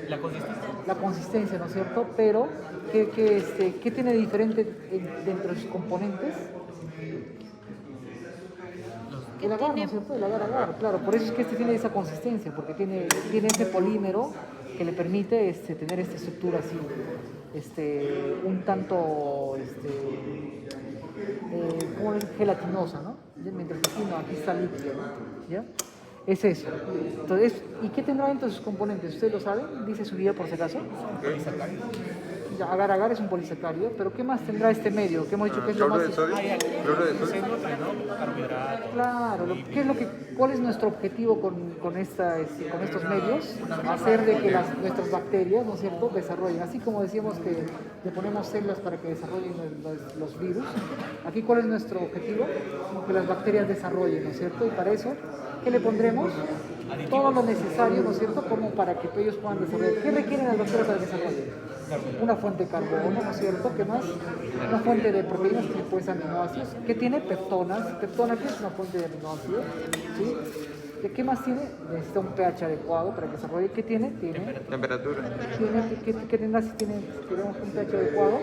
C: la consistencia.
A: La consistencia, ¿no es cierto? Pero, ¿qué tiene de diferente dentro de sus componentes? El agar, ¿no es cierto? El agar, claro. Por eso es que este tiene esa consistencia, porque tiene ese polímero que le permite tener esta estructura así, un tanto, ¿cómo es? Gelatinosa, ¿no? Mientras que aquí está líquido, ¿no? ¿Ya? Es eso. Entonces, ¿y qué tendrá dentro de sus componentes? ¿Ustedes lo saben? Dice su guía por si acaso. Ya, agar es un polisacárido, pero ¿qué más tendrá este medio? Que hemos dicho que es lo
F: Cloruro
A: más...
F: de sodio. Cloruro de sodio.
A: Claro, ¿cuál es nuestro objetivo con estos medios? Hacer de que nuestras bacterias, ¿no es cierto?, desarrollen. Así como decíamos que le ponemos células para que desarrollen los virus, aquí ¿cuál es nuestro objetivo? Que las bacterias desarrollen, ¿no es cierto? Y para eso, ¿qué le pondremos? Todo lo necesario, ¿no es cierto?, como para que ellos puedan desarrollar. ¿Qué requieren las bacterias para desarrollar? Una fuente de carbono, ¿no es cierto? ¿Qué más? Una fuente de proteínas que pueden ser aminoácidos. ¿Qué tiene? Peptonas. ¿Peptona qué es? Una fuente de aminoácidos. ¿Sí? ¿Qué más tiene? Necesita un pH adecuado para que desarrolle. ¿Qué tiene? Tiene
F: Temperatura.
A: ¿qué tendrá si tenemos un pH adecuado?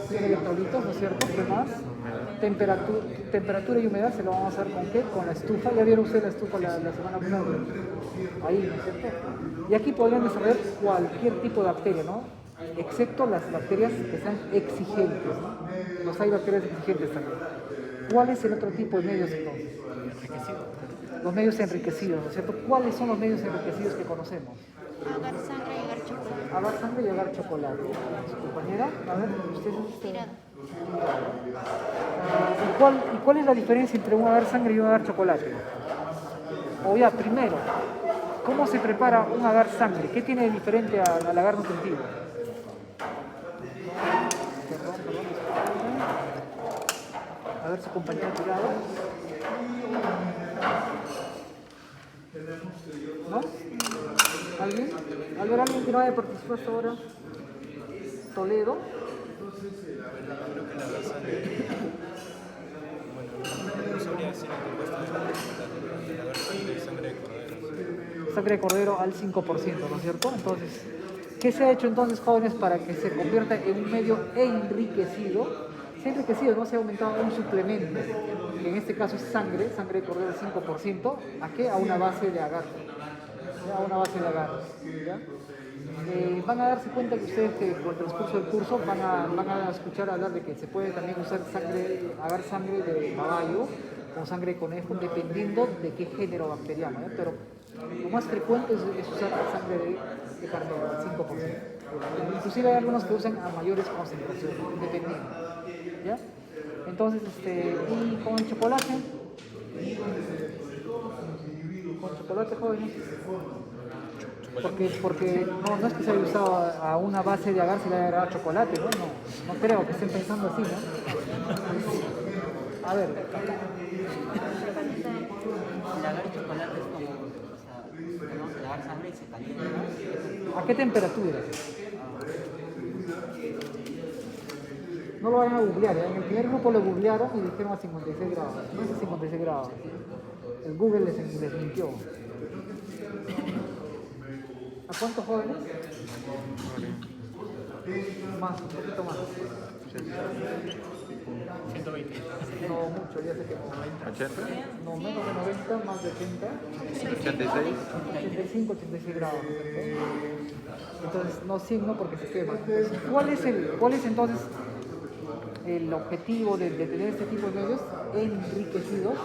A: Tiene electrolitos, ¿no es cierto? ¿Qué más? Temperatura y humedad se lo vamos a hacer con qué? Con la estufa. ¿Ya vieron ustedes la estufa la semana pasada? Ahí, ¿no es cierto? Y aquí podrían desarrollar cualquier tipo de bacteria, ¿no? Excepto las bacterias que sean exigentes, ¿no? Los hay bacterias exigentes también. ¿Cuál es el otro tipo de medios entonces? Los medios enriquecidos, ¿no es cierto? ¿Cuáles son los medios enriquecidos que conocemos?
H: Agar sangre y agar chocolate.
A: Agar sangre y agar chocolate. Su compañera, a ver, ustedes.
H: Tirado.
A: ¿Y cuál es la diferencia entre un agar sangre y un agar chocolate? O ya, primero, ¿cómo se prepara un agar sangre? ¿Qué tiene de diferente al agar nutritivo? A ver su compañera tirado. ¿No? ¿Alguien? ¿Alguien que no haya participado hasta ahora? Toledo.
B: No sabría decir el compuesto de la sangre y sangre de cordero.
A: Sangre de cordero al 5%, ¿no es cierto? Entonces, ¿qué se ha hecho entonces, jóvenes, para que se convierta en un medio enriquecido? Se ha enriquecido, ¿no? Se ha aumentado un suplemento, que en este caso es sangre de cordero al 5%, ¿a qué? A una base de agar. a una base de agar. ¿Ya? Van a darse cuenta que ustedes que por el transcurso del curso van a escuchar hablar de que se puede también usar agar sangre de caballo o sangre de conejo, dependiendo de qué género bacteriano, ¿ya? Pero lo más frecuente es usar sangre de carnero, al 5%. Inclusive hay algunos que usan a mayores concentraciones, dependiendo. ¿Ya? Entonces, y con chocolate, jóvenes, porque no es que se haya usado a una base de agar se le haya agregado chocolate, no creo que estén pensando así, ¿no? A ver.
I: El agar chocolate es como, o sea, tenemos el agar sangre y se calienta.
A: ¿A qué temperatura? No lo vayan a googlear, ¿eh? En el primer grupo lo googlearon y dijeron a 56 grados. No es a 56 grados. El Google les mintió. ¿A cuántos jóvenes? Más, un poquito más.
C: 120.
A: No mucho, ya sé que no.
F: 80,
A: No, menos de 90, más de 80.
F: 86.
A: 85, 86 grados. ¿No? Entonces, no 100, no, porque se quema. Entonces, ¿cuál es entonces el objetivo de tener este tipo de medios enriquecidos?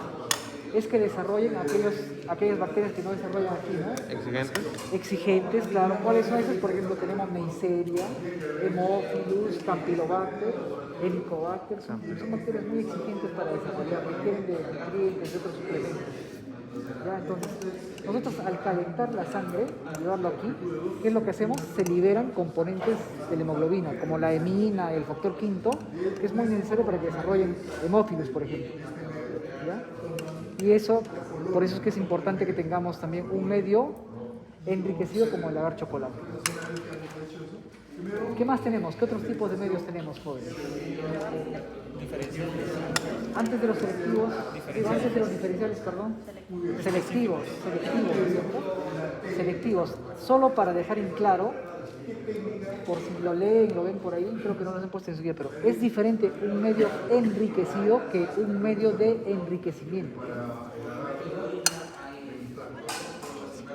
A: Es que desarrollen aquellas bacterias que no desarrollan aquí, ¿no?
F: Exigentes.
A: Exigentes, claro. ¿Cuáles son esas? Por ejemplo, tenemos Neisseria, Haemophilus, Campylobacter, Helicobacter. Son bacterias muy exigentes para desarrollar, requieren de nutrientes, de otros suplementos. ¿Ya? Entonces, nosotros al calentar la sangre y llevarlo aquí, ¿qué es lo que hacemos? Se liberan componentes de la hemoglobina, como la hemina, el factor quinto, que es muy necesario para que desarrollen Haemophilus, por ejemplo. ¿Ya? Y por eso es que es importante que tengamos también un medio enriquecido como el agar chocolate. ¿Qué más tenemos? ¿Qué otros tipos de medios tenemos, jóvenes? Antes de los selectivos, antes de los diferenciales, perdón. Selectivos, ¿cierto? Selectivos. Solo para dejar en claro, por si lo leen, lo ven por ahí, creo que no nos han puesto en su guía, pero es diferente un medio enriquecido que un medio de enriquecimiento.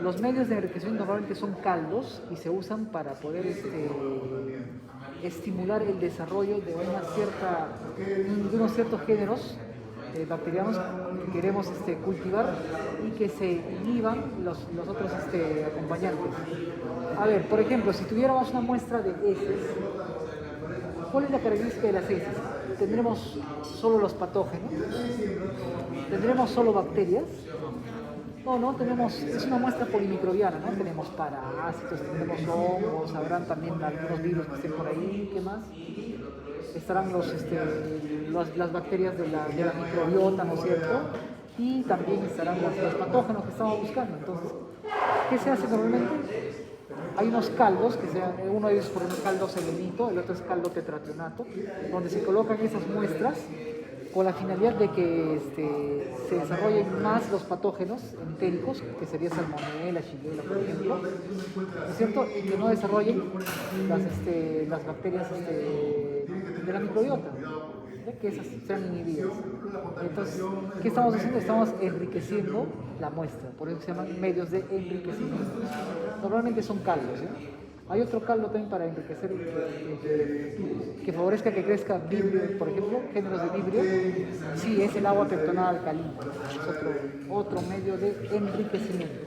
A: Los medios de enriquecimiento normalmente son caldos y se usan para poder estimular el desarrollo de unos ciertos géneros bacterianos que queremos cultivar y que se inhiban los otros acompañantes. A ver, por ejemplo, si tuviéramos una muestra de heces, ¿cuál es la característica de las heces? ¿Tendremos solo los patógenos? ¿Tendremos solo bacterias? No, es una muestra polimicrobiana, ¿no? Tenemos parásitos, tenemos hongos, habrán también algunos virus que estén por ahí, ¿qué más? Estarán las bacterias de la microbiota, ¿no es cierto? Y también estarán los patógenos que estamos buscando. Entonces, ¿qué se hace normalmente? Hay unos caldos, uno de ellos por ejemplo caldo selenito, el otro es caldo tetrationato, donde se colocan esas muestras con la finalidad de que se desarrollen más los patógenos entéricos, que sería Salmonella, Shigella, por ejemplo, ¿no es cierto? Y que no desarrollen las bacterias de la microbiota, ¿ya? Que esas sean inhibidas. Entonces, ¿qué estamos haciendo? Estamos enriqueciendo la muestra, por eso se llaman medios de enriquecimiento. Normalmente son caldos, ¿ya? Hay otro caldo también para enriquecer que favorezca que crezca vibrio, por ejemplo, géneros de vibrio. Sí, es el agua peptonada alcalina. Es otro medio de enriquecimiento.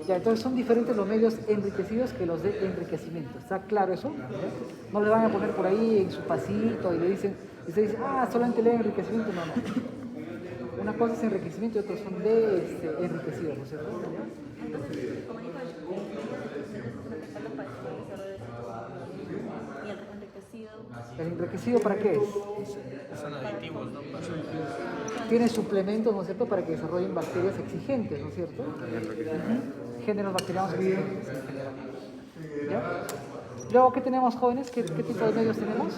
A: Ya, entonces son diferentes los medios enriquecidos que los de enriquecimiento. ¿Está claro eso? ¿Ya? No le van a poner por ahí en su pasito y usted dice, solamente lee enriquecimiento. No. Una cosa es enriquecimiento y otros son de enriquecidos, ¿no es cierto?
G: Entonces, como dijo y el enriquecido.
A: ¿El enriquecido para qué es?
C: Son aditivos, ¿no?
A: Tiene suplementos, ¿no es cierto?, para que desarrollen bacterias exigentes, ¿no es cierto? Géneros bacterianos exigentes en general. ¿Ya? Luego, ¿qué tenemos, jóvenes? ¿Qué tipo de medios tenemos?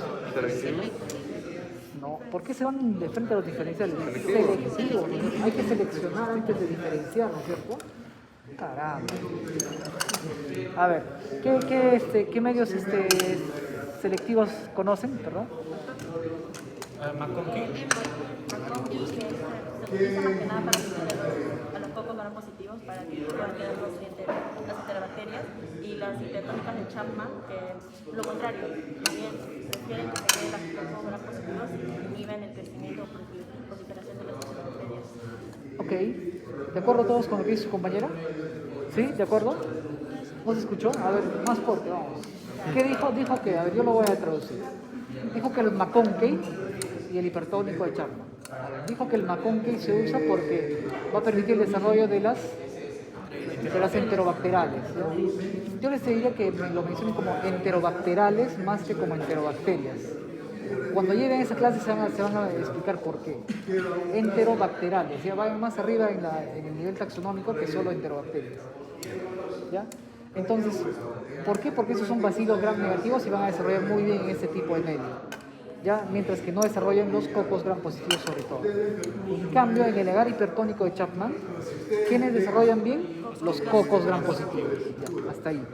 A: No, ¿por qué se van de frente a los diferenciales? Selectivos. Hay que seleccionar antes de diferenciar, ¿no es cierto? Caramba. A ver, ¿qué medios selectivos conocen? Perdón.
C: McConkie.
G: Se utiliza más que nada para a los pocos gram positivos para que puedan quedar los nutrientes bacterias, y las hipertónicas de Chapman, que lo contrario, también prefieren que se den los cocos gram positivos y inhiben el crecimiento o proliferación de las bacterias.
A: Ok, ¿de acuerdo todos con lo que dice su compañera? ¿Sí? ¿De acuerdo? ¿No se escuchó? A ver, más fuerte, vamos. ¿Qué dijo? Dijo que, a ver, yo lo voy a traducir. Dijo que el McConkey y el hipertónico de Chapman. Dijo que el McConkey se usa porque va a permitir el desarrollo de las enterobacterales, ¿ya? Yo les diría que lo mencionen como enterobacterales más que como enterobacterias. Cuando lleguen a esa clase se van a explicar por qué. Enterobacterales, ya van más arriba en el nivel taxonómico que solo enterobacterias. ¿Ya? Entonces, ¿por qué? Porque esos son bacilos gram negativos y van a desarrollar muy bien en este tipo de medio. ¿Ya? Mientras que no desarrollan los cocos gram positivos sobre todo. En cambio, en el agar hipertónico de Chapman, ¿quiénes desarrollan bien? Los cocos gram positivos. Ya, hasta ahí.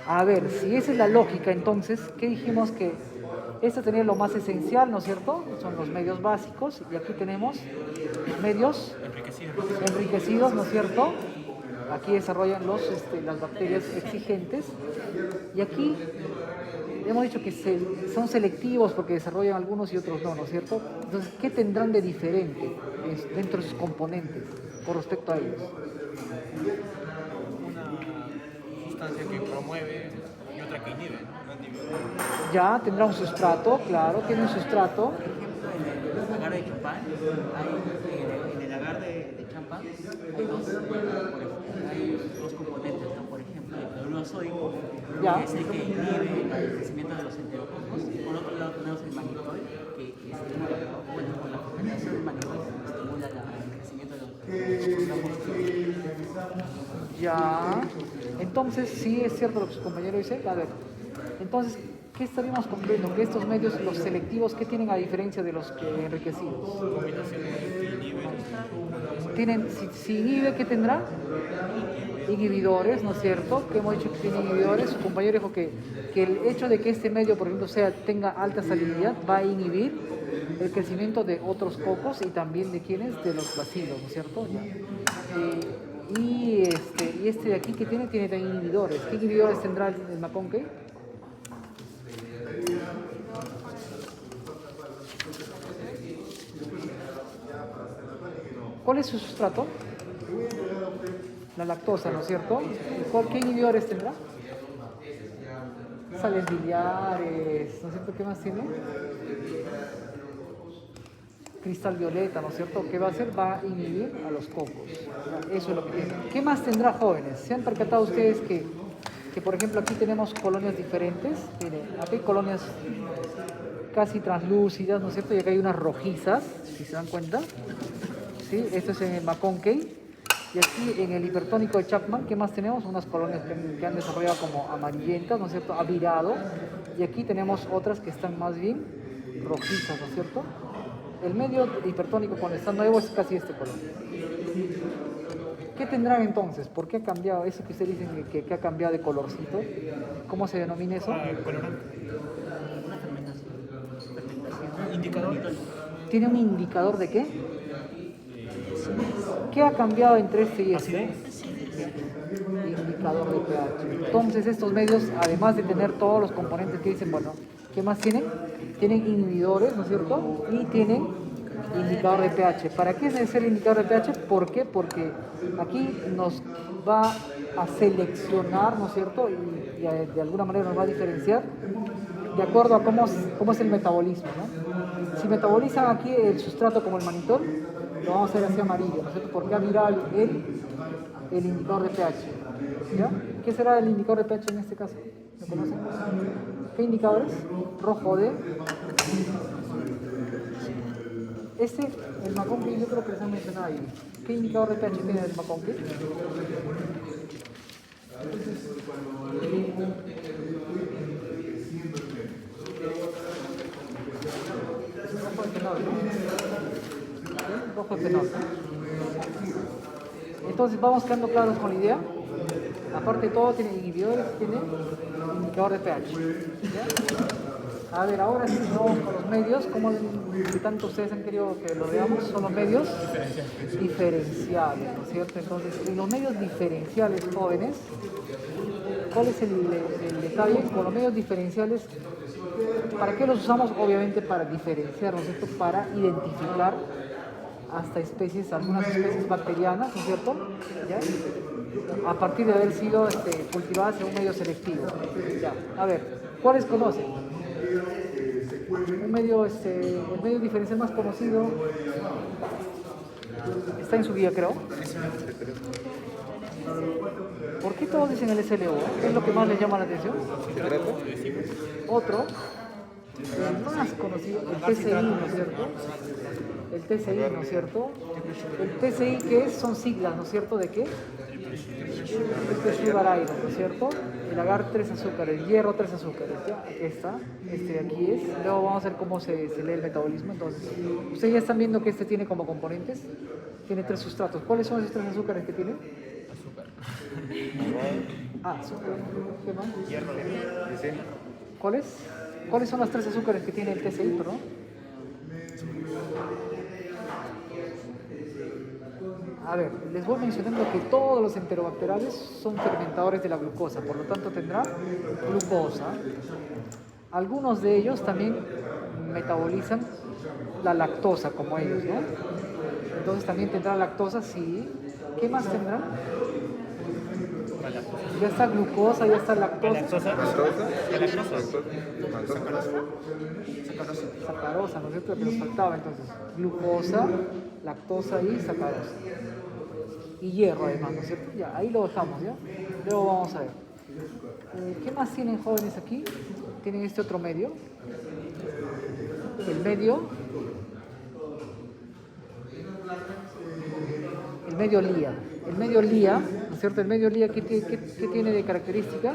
A: A ver, si esa es la lógica, entonces, ¿qué dijimos? Que esto tenía lo más esencial, ¿no es cierto? Son los medios básicos, y aquí tenemos medios enriquecidos, ¿no es cierto? Aquí desarrollan las bacterias exigentes, y aquí hemos dicho que son selectivos porque desarrollan algunos y otros no, ¿no es cierto? Entonces, ¿qué tendrán de diferente dentro de sus componentes con respecto a ellos?
C: Una sustancia que promueve y otra que inhibe, ¿no?
A: Ya, tendrá un sustrato, claro, tiene un sustrato.
I: En el agar de champán, en el agar de champán hay dos componentes, ¿no? Por ejemplo, el cloruro sódico,
A: Ya.
I: que es el que inhibe el crecimiento de los enterococos, y por otro lado tenemos el manitol, que estimula, bueno, con la fermentación del manitol estimula el crecimiento de los cocos.
A: Ya, entonces sí es cierto lo que su compañero dice. A ver, entonces, ¿qué estaríamos concluyendo? Que estos medios, los selectivos, ¿qué tienen a diferencia de los que enriquecidos? Tienen, si inhibe, ¿qué tendrá? Inhibidores, ¿no es cierto? Que hemos dicho que tiene inhibidores. Su compañero dijo que el hecho de que este medio, por ejemplo, tenga alta salinidad, va a inhibir el crecimiento de otros cocos y también de quienes, de los bacilos, ¿no es cierto? Ya. Y este de aquí que tiene también inhibidores. ¿Qué inhibidores tendrá el McConkey? ¿Cuál es su sustrato? La lactosa, ¿no es cierto? ¿Qué inhibidores tendrá? Sales biliares, ¿no es cierto? ¿Qué más tiene? Cristal violeta, ¿no es cierto? ¿Qué va a hacer? Va a inhibir a los cocos. Eso es lo que tiene. ¿Qué más tendrá, jóvenes? ¿Se han percatado ustedes que por ejemplo, aquí tenemos colonias diferentes? Miren, aquí hay colonias casi translúcidas, ¿no es cierto? Y acá hay unas rojizas, si se dan cuenta. ¿Sí? Esto es en el McConkey. Y aquí en el hipertónico de Chapman, ¿qué más tenemos? Unas colonias que han desarrollado como amarillentas, ¿no es cierto? Ha virado. Y aquí tenemos otras que están más bien rojizas, ¿no es cierto? El medio hipertónico cuando está nuevo es casi este color. ¿Qué tendrán entonces? ¿Por qué ha cambiado? Eso que ustedes dicen que ha cambiado de colorcito. ¿Cómo se denomina eso?
C: Indicador.
A: ¿Tiene un indicador de qué? ¿Qué ha cambiado entre este y este? Indicador de pH. Entonces estos medios, además de tener todos los componentes que dicen, bueno, ¿qué más tienen? Tienen inhibidores, ¿no es cierto? Y tienen indicador de pH. ¿Para qué es necesario el indicador de pH? ¿Por qué? Porque aquí nos va a seleccionar, ¿no es cierto? Y de alguna manera nos va a diferenciar de acuerdo a cómo es el metabolismo, ¿no? Si metabolizan aquí el sustrato como el manitol, lo vamos a hacer así amarillo, ¿no es cierto? Porque ha virado el indicador de pH. ¿Ya? ¿Qué será el indicador de pH en este caso? ¿Lo conocen? ¿Qué indicadores? Rojo de... el McConkey, yo creo que les han mencionado ahí. ¿Qué indicador de pH tiene el McConkey? Rojo de fenol, ¿no? Rojo de fenol. Entonces vamos quedando claros con la idea. Aparte de todo, tiene inhibidores, tiene indicador de pH. ¿Ya? A ver, ahora sí vamos con los medios. ¿Cómo que tanto ustedes han querido que lo veamos? Son los medios diferenciales, ¿no es cierto? Entonces, en los medios diferenciales, jóvenes, ¿cuál es el detalle? Con los medios diferenciales, ¿para qué los usamos? Obviamente para diferenciar, ¿no es cierto? Para identificar hasta especies, algunas especies bacterianas, ¿no es cierto? ¿Ya? A partir de haber sido cultivadas en un medio selectivo. Ya. A ver, ¿cuáles conocen? Un medio, el medio diferencial más conocido está en su guía, creo. ¿Por qué todos dicen el SLO? ¿Qué es lo que más les llama la atención? Otro, el más conocido, el TCI, ¿no es cierto? El TCI, ¿no es cierto? El TCI, ¿qué es? Son siglas, ¿no es cierto? ¿De qué? Este sugar iron, ¿no es cierto? El agar 3 azúcares, el hierro 3 azúcares, ¿ya? Aquí está, de aquí es. Luego vamos a ver cómo se lee el metabolismo. Entonces, ustedes ya están viendo que este tiene como componentes, tiene 3 sustratos. ¿Cuáles son esos 3 azúcares que tiene?
F: Azúcar.
A: Azúcar. ¿Qué más?
F: Hierro.
A: ¿Cuáles son las 3 azúcares que tiene el TCI, perdón? A ver, les voy mencionando que todos los enterobacteriales son fermentadores de la glucosa, por lo tanto tendrá glucosa. Algunos de ellos también metabolizan la lactosa, como ellos, ¿no? Entonces también tendrá lactosa, sí. ¿Qué más tendrán? Ya está glucosa, ya está lactosa. Sacarosa, ¿no es cierto? Que nos faltaba entonces. Glucosa, lactosa y sacarosa. Y hierro además, ¿no es cierto? Ya, ahí lo dejamos, ¿ya? Luego vamos a ver. ¿Qué más tienen jóvenes aquí? Tienen este otro medio. El medio lía. El medio lía, ¿no es cierto? El medio lía, ¿qué tiene de característica?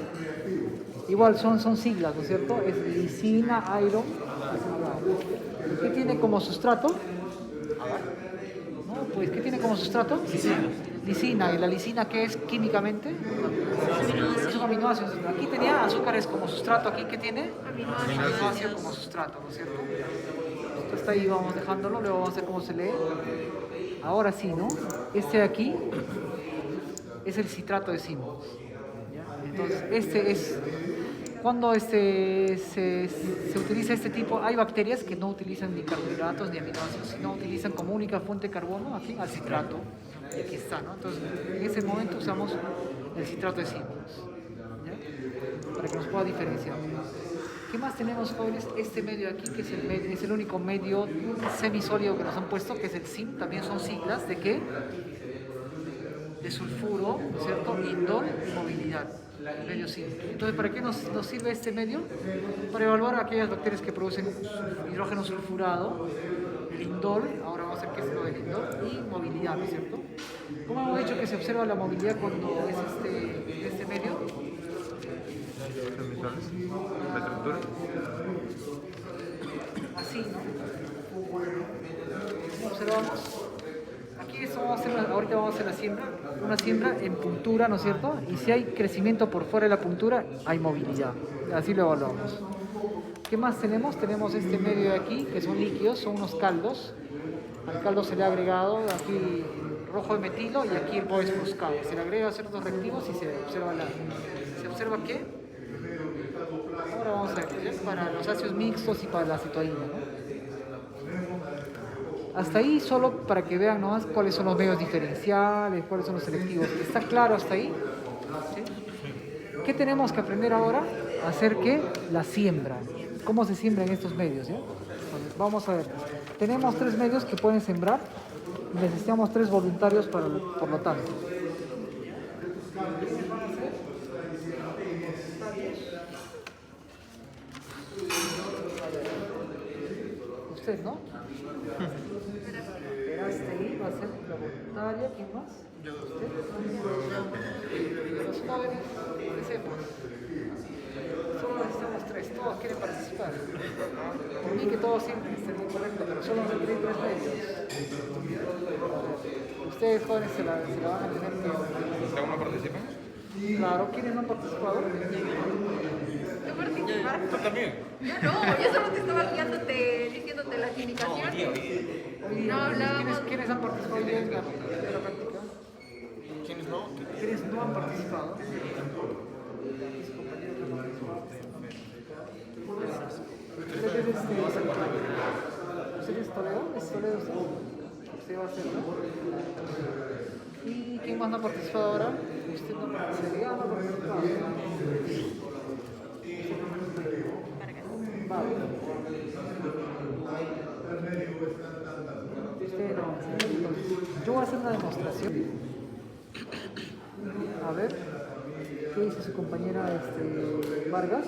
A: Igual son siglas, ¿no es cierto? Es lisina, iron. ¿Qué tiene como sustrato? No, pues, ¿qué tiene como sustrato? Lisina. ¿Y la lisina qué es químicamente? Es un aminoácido. Aquí tenía azúcares como sustrato. ¿Aquí qué tiene? Aminoácido como sustrato, ¿no es cierto? Esto está ahí, vamos dejándolo. Luego vamos a ver cómo se lee. Ahora sí, ¿no? Este de aquí es el citrato de zinco. Entonces, este es... Cuando se utiliza este tipo, hay bacterias que no utilizan ni carbohidratos ni aminoácidos, sino utilizan como única fuente de carbono aquí al citrato. Y aquí está, ¿no? Entonces, en ese momento usamos el citrato de zinc, ¿ya? Para que nos pueda diferenciar. ¿Qué más tenemos, jóvenes? Este medio de aquí, que es el único medio semisólido que nos han puesto, que es el zinc. También son siglas de ¿qué? De sulfuro, ¿no es cierto? Indol y movilidad. El medio zinc. Entonces, ¿para qué nos sirve este medio? Para evaluar aquellas bacterias que producen hidrógeno sulfurado, el indol, ahora vamos a ver qué es lo del indol, y movilidad, ¿no es cierto? ¿Cómo hemos dicho que se observa la movilidad cuando es este medio?
F: La estructura.
A: Así, ¿no? ¿Cómo observamos? Aquí ahorita vamos a hacer la siembra, una siembra en puntura, ¿no es cierto? Y si hay crecimiento por fuera de la puntura, hay movilidad. Así lo evaluamos. ¿Qué más tenemos? Tenemos este medio de aquí, que son líquidos, son unos caldos. Al caldo se le ha agregado aquí rojo de metilo y aquí el bois buscado. Se le agrega ciertos reactivos y se observa ¿se observa qué? Ahora vamos a ver, ¿sí? Para los ácidos mixtos y para la cetoína, ¿no? Hasta ahí solo para que vean nomás cuáles son los medios diferenciales, cuáles son los selectivos. ¿Está claro hasta ahí? ¿Sí? ¿Qué tenemos que aprender ahora? Hacer que la siembra. ¿Cómo se siembra en estos medios? ¿Ya? Entonces, vamos a ver. Tenemos 3 medios que pueden sembrar y necesitamos 3 voluntarios por lo tanto. Usted, ¿no? Perasteri va a ser la voluntaria. ¿Quién más? ¿Usted? Los jóvenes, empecemos. Solo necesitamos 3, todos quieren participar. Por mí que todos siempre estén correctos, pero solo necesitamos 3 medios. Ustedes jóvenes se la van a tener que...
F: ¿Cada uno participa?
A: Claro, ¿quiénes no han participado?
D: Yo participar.
F: ¿Tú también?
D: Yo solo te estaba guiándote, diciéndote las indicaciones. No hablábamos.
A: ¿Quiénes han participado hoy en la práctica?
C: ¿Quiénes no?
A: ¿Quiénes no han participado? ¿Usted es Toledo? ¿Es Toledo usted? Usted va a ser, ¿no? ¿Y quién más no ha participado ahora? Usted no ha participado. No ha participado. Vale. Usted no. Entonces, yo voy a hacer una demostración. A ver, ¿qué dice su compañera Vargas?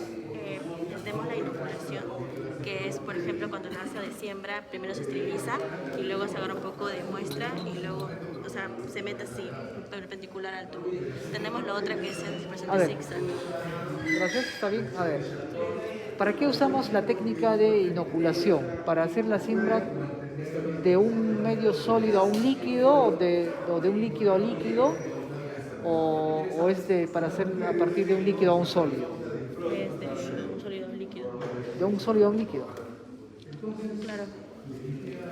G: Tenemos la inoculación, que es, por ejemplo, cuando la asa de siembra primero se esteriliza y luego se agarra un poco de muestra y luego, o sea, se mete así, perpendicular al tubo. Tenemos la otra que es en dispersión de zigzag.
A: Gracias, está bien. A ver, ¿para qué usamos la técnica de inoculación? ¿Para hacer la siembra de un medio sólido a un líquido o de un líquido a líquido? ¿O es para hacer a partir de un líquido a un sólido?
G: Es de un sólido a un líquido.
A: De un sólido a un líquido.
G: Claro.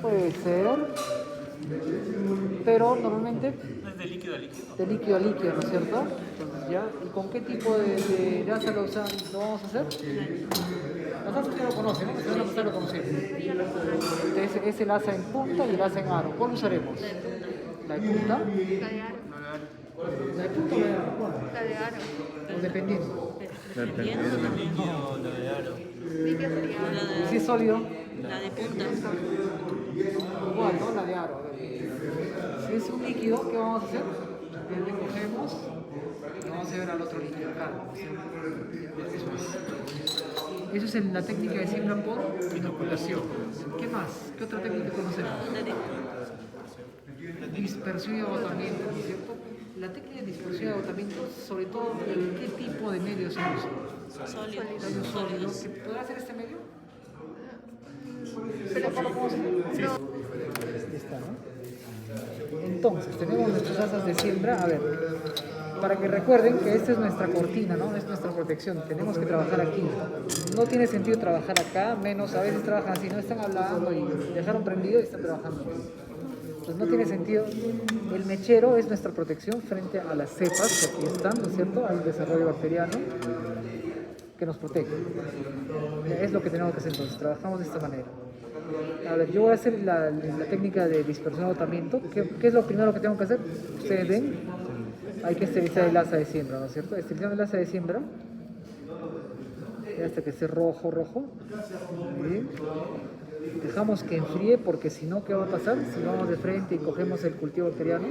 A: Puede ser, pero normalmente
C: Es de líquido a líquido.
A: de líquido a líquido, ¿no es cierto? Entonces ya, ¿y con qué tipo de asa lo vamos a hacer? Las asas que lo conocen, ¿no? Ustedes no lo conocen. Es el asa en punta y el asa en aro. ¿Cuál usaremos? La de punta.
D: La de aro.
A: La de punta o la de aro.
D: La de aro.
A: O dependiendo.
G: Dependiendo también.
D: Líquido sería
A: ¿Y si es sólido?
G: La de punta.
A: Igual, ¿no? La de aro. A ver. Si es un líquido, ¿qué vamos a hacer? Le cogemos y vamos a ver al otro líquido acá. Eso es en la técnica de siembra por inoculación. ¿Qué más? ¿Qué otra técnica conocemos? Dispersión y agotamiento, ¿no es cierto? La técnica de dispersión y agotamiento, sobre todo, ¿en qué tipo de medios se usa?
G: Sólidos.
A: ¿Que podrá hacer este medio?
D: Pero
A: ¿Acá lo podemos hacer?
C: Sí.
A: Está, ¿no? Entonces, tenemos nuestras asas de siembra. A ver, para que recuerden que esta es nuestra cortina, ¿no? Es nuestra protección. Tenemos que trabajar aquí. No tiene sentido trabajar acá, menos a veces trabajan así, no están hablando y dejaron prendido y están trabajando. Entonces no tiene sentido. El mechero es nuestra protección frente a las cepas que aquí están, ¿no es cierto? Hay un desarrollo bacteriano que nos protege. Es lo que tenemos que hacer entonces, trabajamos de esta manera. A ver, yo voy a hacer la técnica de dispersión y agotamiento. ¿Qué es lo primero que tengo que hacer? Ustedes ven, hay que esterilizar el asa de siembra, ¿no es cierto? Esterilizamos el asa de siembra hasta que esté rojo. Muy bien. Dejamos que enfríe porque si no, ¿qué va a pasar? Si vamos de frente y cogemos el cultivo bacteriano,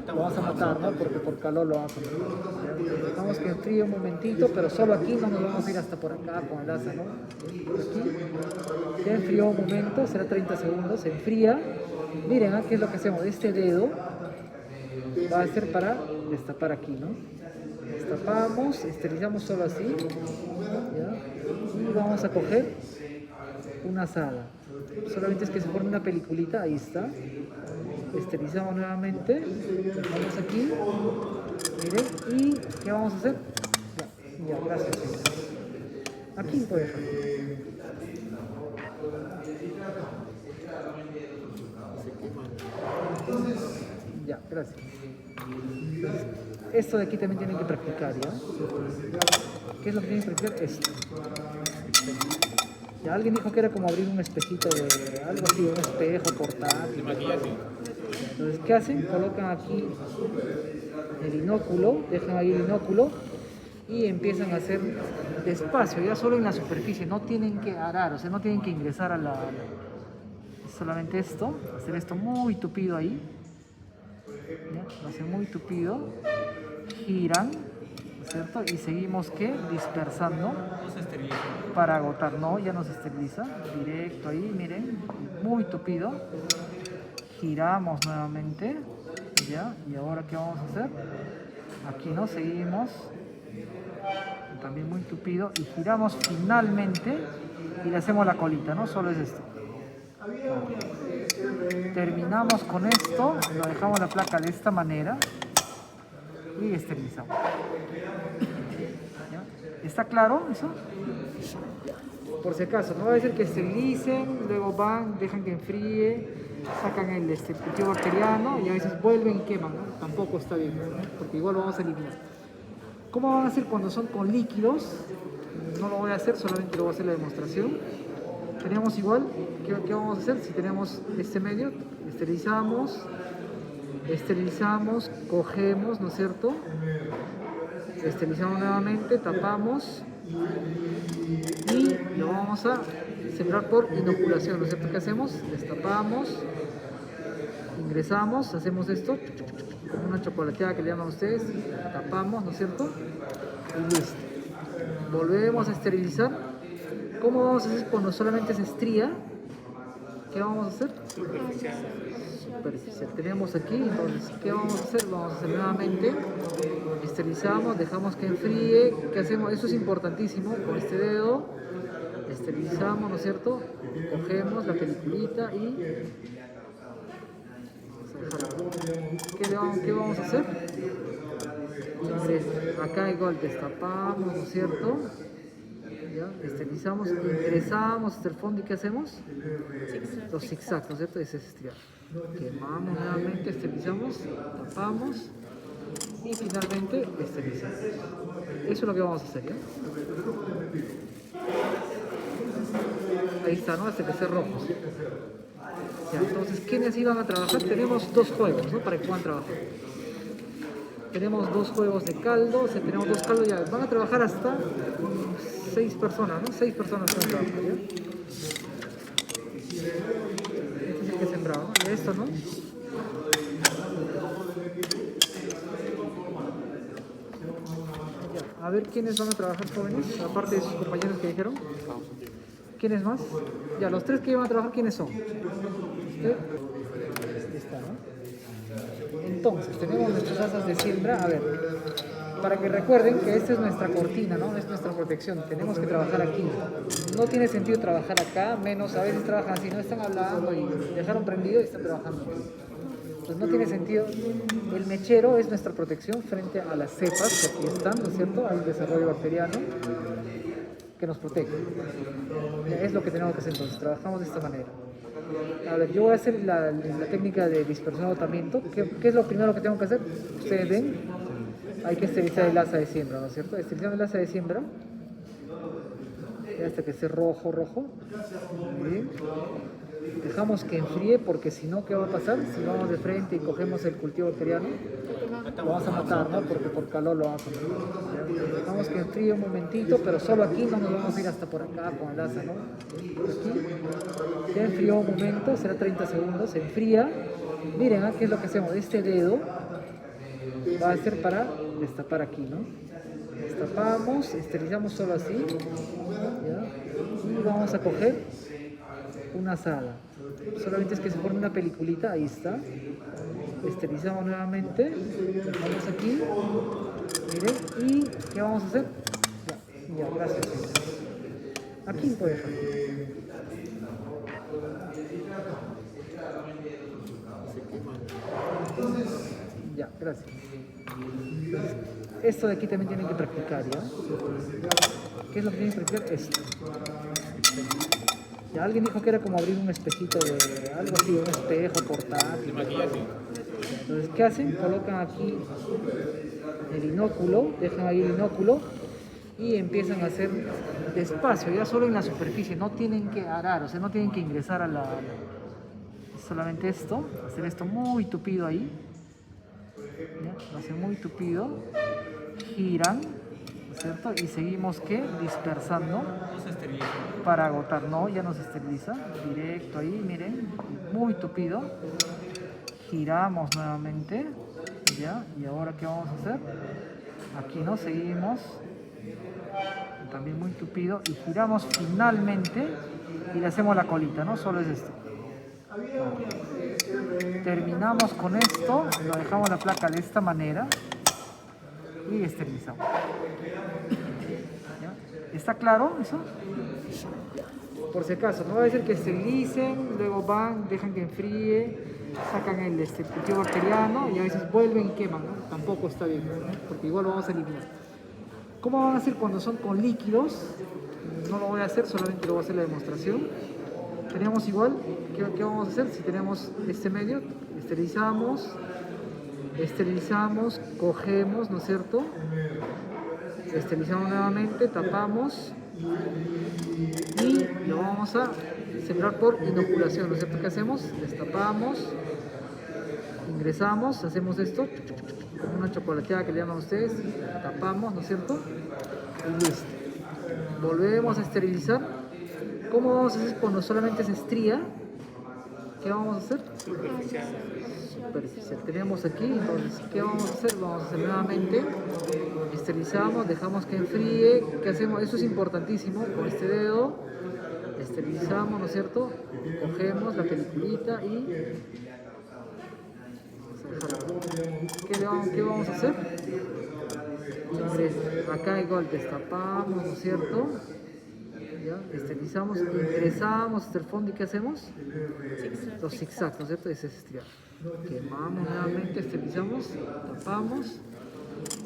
A: lo vamos a matar, ¿no? Porque por calor lo vamos a matar. Dejamos que enfríe un momentito, pero solo aquí, no nos vamos a ir hasta por acá con el asa, ¿no? Por aquí. Ya enfrió un momento, será 30 segundos, se enfría. Miren, ¿qué es lo que hacemos? Este dedo va a ser para destapar aquí, ¿no? Destapamos, esterilizamos solo así, ¿ya? Y vamos a coger una asada. Solamente es que se forme una peliculita, ahí está. Esterilizamos nuevamente, vamos aquí, miren, y ¿qué vamos a hacer? Ya, gracias. Aquí puede dejar. Ya, gracias. Esto de aquí también tienen que practicar, ¿ya? ¿Qué es lo que tienen que practicar? Esto. Ya alguien dijo que era como abrir un espejito de algo así, un espejo portátil. Entonces, ¿qué hacen? Colocan aquí el inóculo, dejan ahí el inóculo y empiezan a hacer despacio, ya solo en la superficie, no tienen que arar, o sea, no tienen que ingresar a la... Solamente esto, hacer esto muy tupido ahí. ¿Ya? Lo hacen muy tupido, giran, ¿cierto? Y seguimos, ¿qué? Dispersando para agotar. No, ya no se esteriliza, directo ahí, miren, muy tupido. Giramos nuevamente, ¿ya? Y ahora, ¿qué vamos a hacer? Aquí, ¿no? Seguimos, también muy tupido, y giramos finalmente y le hacemos la colita, ¿no? Solo es esto. Terminamos con esto, lo dejamos la placa de esta manera y esterilizamos. ¿Ya? ¿Está claro eso? Por si acaso, no va a ser que esterilicen, luego van, dejan que enfríe, sacan el cultivo bacteriano y a veces vuelven y queman, ¿no? Tampoco está bien, ¿no? Porque igual lo vamos a eliminar. ¿Cómo van a hacer cuando son con líquidos? No lo voy a hacer, solamente lo voy a hacer la demostración. Tenemos igual, ¿qué vamos a hacer? Si tenemos este medio, esterilizamos, cogemos, ¿no es cierto? Esterilizamos nuevamente, tapamos y lo vamos a sembrar por inoculación, ¿no es cierto? ¿Qué hacemos? Destapamos, ingresamos, hacemos esto, una chocolateada que le llaman ustedes, tapamos, ¿no es cierto? Y listo. Volvemos a esterilizar. ¿Cómo vamos a hacer cuando solamente se estría? ¿Qué vamos a hacer? Superficial. Tenemos aquí, entonces, ¿qué vamos a hacer? Vamos a hacer nuevamente, esterilizamos, dejamos que enfríe. ¿Qué hacemos? Eso es importantísimo, con este dedo, esterilizamos, ¿no es cierto? Cogemos la peliculita y... ¿Qué vamos a hacer? Acá igual destapamos, ¿no es cierto? ¿Ya? Esterilizamos, ingresamos hasta el fondo y ¿qué hacemos? Los zigzags, ¿no es cierto? Ese es estirar. Quemamos nuevamente, esterilizamos, tapamos y finalmente esterilizamos. Eso es lo que vamos a hacer, ¿ya? Ahí está, ¿no? Hasta que sea rojo. Ya, entonces, ¿quiénes iban a trabajar? Tenemos dos juegos, ¿no? Para que puedan trabajar. Tenemos dos juegos de caldo, o sea, tenemos dos caldos ya. Van a trabajar hasta 6 personas, ¿no? 6 personas van a trabajar, ¿ya? Este es el que he sembrado, ¿no? Y esto, ¿no? Ya. A ver, ¿quiénes van a trabajar, jóvenes? Aparte de sus compañeros que dijeron. ¿Quiénes más? Ya, los 3 que iban a trabajar, ¿quiénes son? ¿Usted? Ahí está, ¿no? Entonces, tenemos nuestras asas de siembra. A ver, para que recuerden que esta es nuestra cortina, ¿no? Es nuestra protección. Tenemos que trabajar aquí. No tiene sentido trabajar acá, menos a veces trabajan así, no están hablando y dejaron prendido y están trabajando. Entonces no tiene sentido. El mechero es nuestra protección frente a las cepas que aquí están, ¿no es cierto? Hay un desarrollo bacteriano que nos protege. Es lo que tenemos que hacer entonces, trabajamos de esta manera. A ver, yo voy a hacer la técnica de dispersión de agotamiento. ¿Qué es lo primero que tengo que hacer? Ustedes ven, hay que esterilizar el asa de siembra, ¿no es cierto? Esterilizamos el asa de siembra hasta que esté rojo. Muy bien. Dejamos que enfríe porque si no, ¿qué va a pasar? Si vamos de frente y cogemos el cultivo bacteriano, lo vamos a matar, ¿no? Porque por calor lo vamos a matar. Dejamos que enfríe un momentito, pero solo aquí, no nos vamos a ir hasta por acá con el asa, ¿no? Aquí, ya enfrió un momento, será 30 segundos, se enfría. Miren, ¿qué es lo que hacemos? Este dedo va a ser para destapar aquí, ¿no? Destapamos, esterilizamos solo así, ¿ya? Y vamos a coger una asada. Solamente es que se forme una peliculita, ahí está. Esterilizamos nuevamente, vamos aquí, miren, y ¿qué vamos a hacer? Ya, gracias. Aquí puede dejar. Ya, gracias. Esto de aquí también tienen que practicar, ¿ya? ¿Qué es lo que tienen que practicar? Esto. Ya alguien dijo que era como abrir un espejito de algo así, un espejo portátil. Entonces, ¿qué hacen? Colocan aquí el inóculo, dejan ahí el inóculo y empiezan a hacer despacio, ya solo en la superficie, no tienen que arar, o sea, no tienen que ingresar a la... Solamente esto, hacer esto muy tupido ahí. ¿Ya? Lo hacen muy tupido, giran, ¿cierto? Y seguimos, ¿qué? Dispersando para agotar. No, ya no se esteriliza, directo ahí, miren, muy tupido. Giramos nuevamente, ¿ya? Y ahora, ¿qué vamos a hacer? Aquí, ¿no? Seguimos, también muy tupido, y giramos finalmente y le hacemos la colita, ¿no? Solo es esto. Terminamos con esto, lo dejamos la placa de esta manera y esterilizamos. ¿Ya? ¿Está claro eso? Por si acaso, no va a ser que esterilicen, luego van, dejan que enfríe, sacan el cultivo bacteriano y a veces vuelven y queman, ¿no? Tampoco está bien, ¿no? Porque igual lo vamos a eliminar. ¿Cómo van a hacer cuando son con líquidos? No lo voy a hacer, solamente lo voy a hacer la demostración. Tenemos igual, ¿qué vamos a hacer? Si tenemos este medio, esterilizamos, cogemos, ¿no es cierto? Esterilizamos nuevamente, tapamos y lo vamos a sembrar por inoculación, ¿no es cierto? ¿Qué hacemos? Destapamos, ingresamos, hacemos esto, con una chocolateada que le llaman ustedes, tapamos, ¿no es cierto? Y listo. Volvemos a esterilizar. ¿Cómo vamos a hacer cuando solamente se estría? ¿Qué vamos a hacer? Superficial. Tenemos aquí, entonces, ¿qué vamos a hacer? Vamos a hacer nuevamente, esterilizamos, dejamos que enfríe. ¿Qué hacemos? Eso es importantísimo, con este dedo, esterilizamos, ¿no es cierto? Cogemos la peliculita y... ¿Qué vamos a hacer? Acá igual destapamos, ¿no es cierto? ¿Ya? Esterilizamos, ingresamos hasta el fondo y ¿qué hacemos? Los zigzags, ¿no es cierto? Ese es estirar. Quemamos nuevamente, esterilizamos, tapamos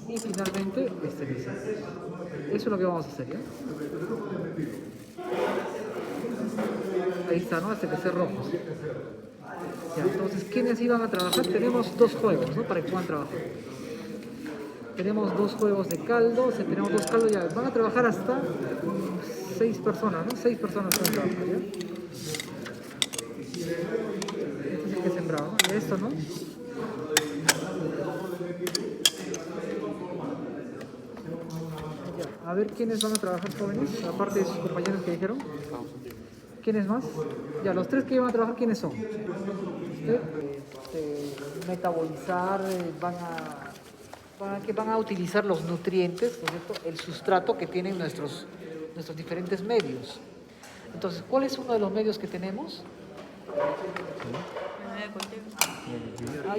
A: y finalmente esterilizamos. Eso es lo que vamos a hacer, ¿ya? Ahí está, ¿no? Hasta que sea rojo. Ya, entonces, ¿quiénes iban a trabajar? Tenemos dos juegos, ¿no? Para que puedan trabajar. Tenemos dos juegos de caldo, tenemos dos caldos ya. Van a trabajar hasta 6 personas, ¿no? 6 personas pueden trabajar, ¿ya? Este sí que sembrado, ¿no? Y esto, ¿no? Ya. A ver quiénes van a trabajar, jóvenes, aparte de sus compañeros que dijeron. ¿Quiénes más? Ya, los 3 que iban a trabajar, ¿quiénes son? Metabolizar, van a utilizar los nutrientes, ¿no es cierto? El sustrato que tienen nuestros diferentes medios. Entonces, ¿cuál es uno de los medios que tenemos?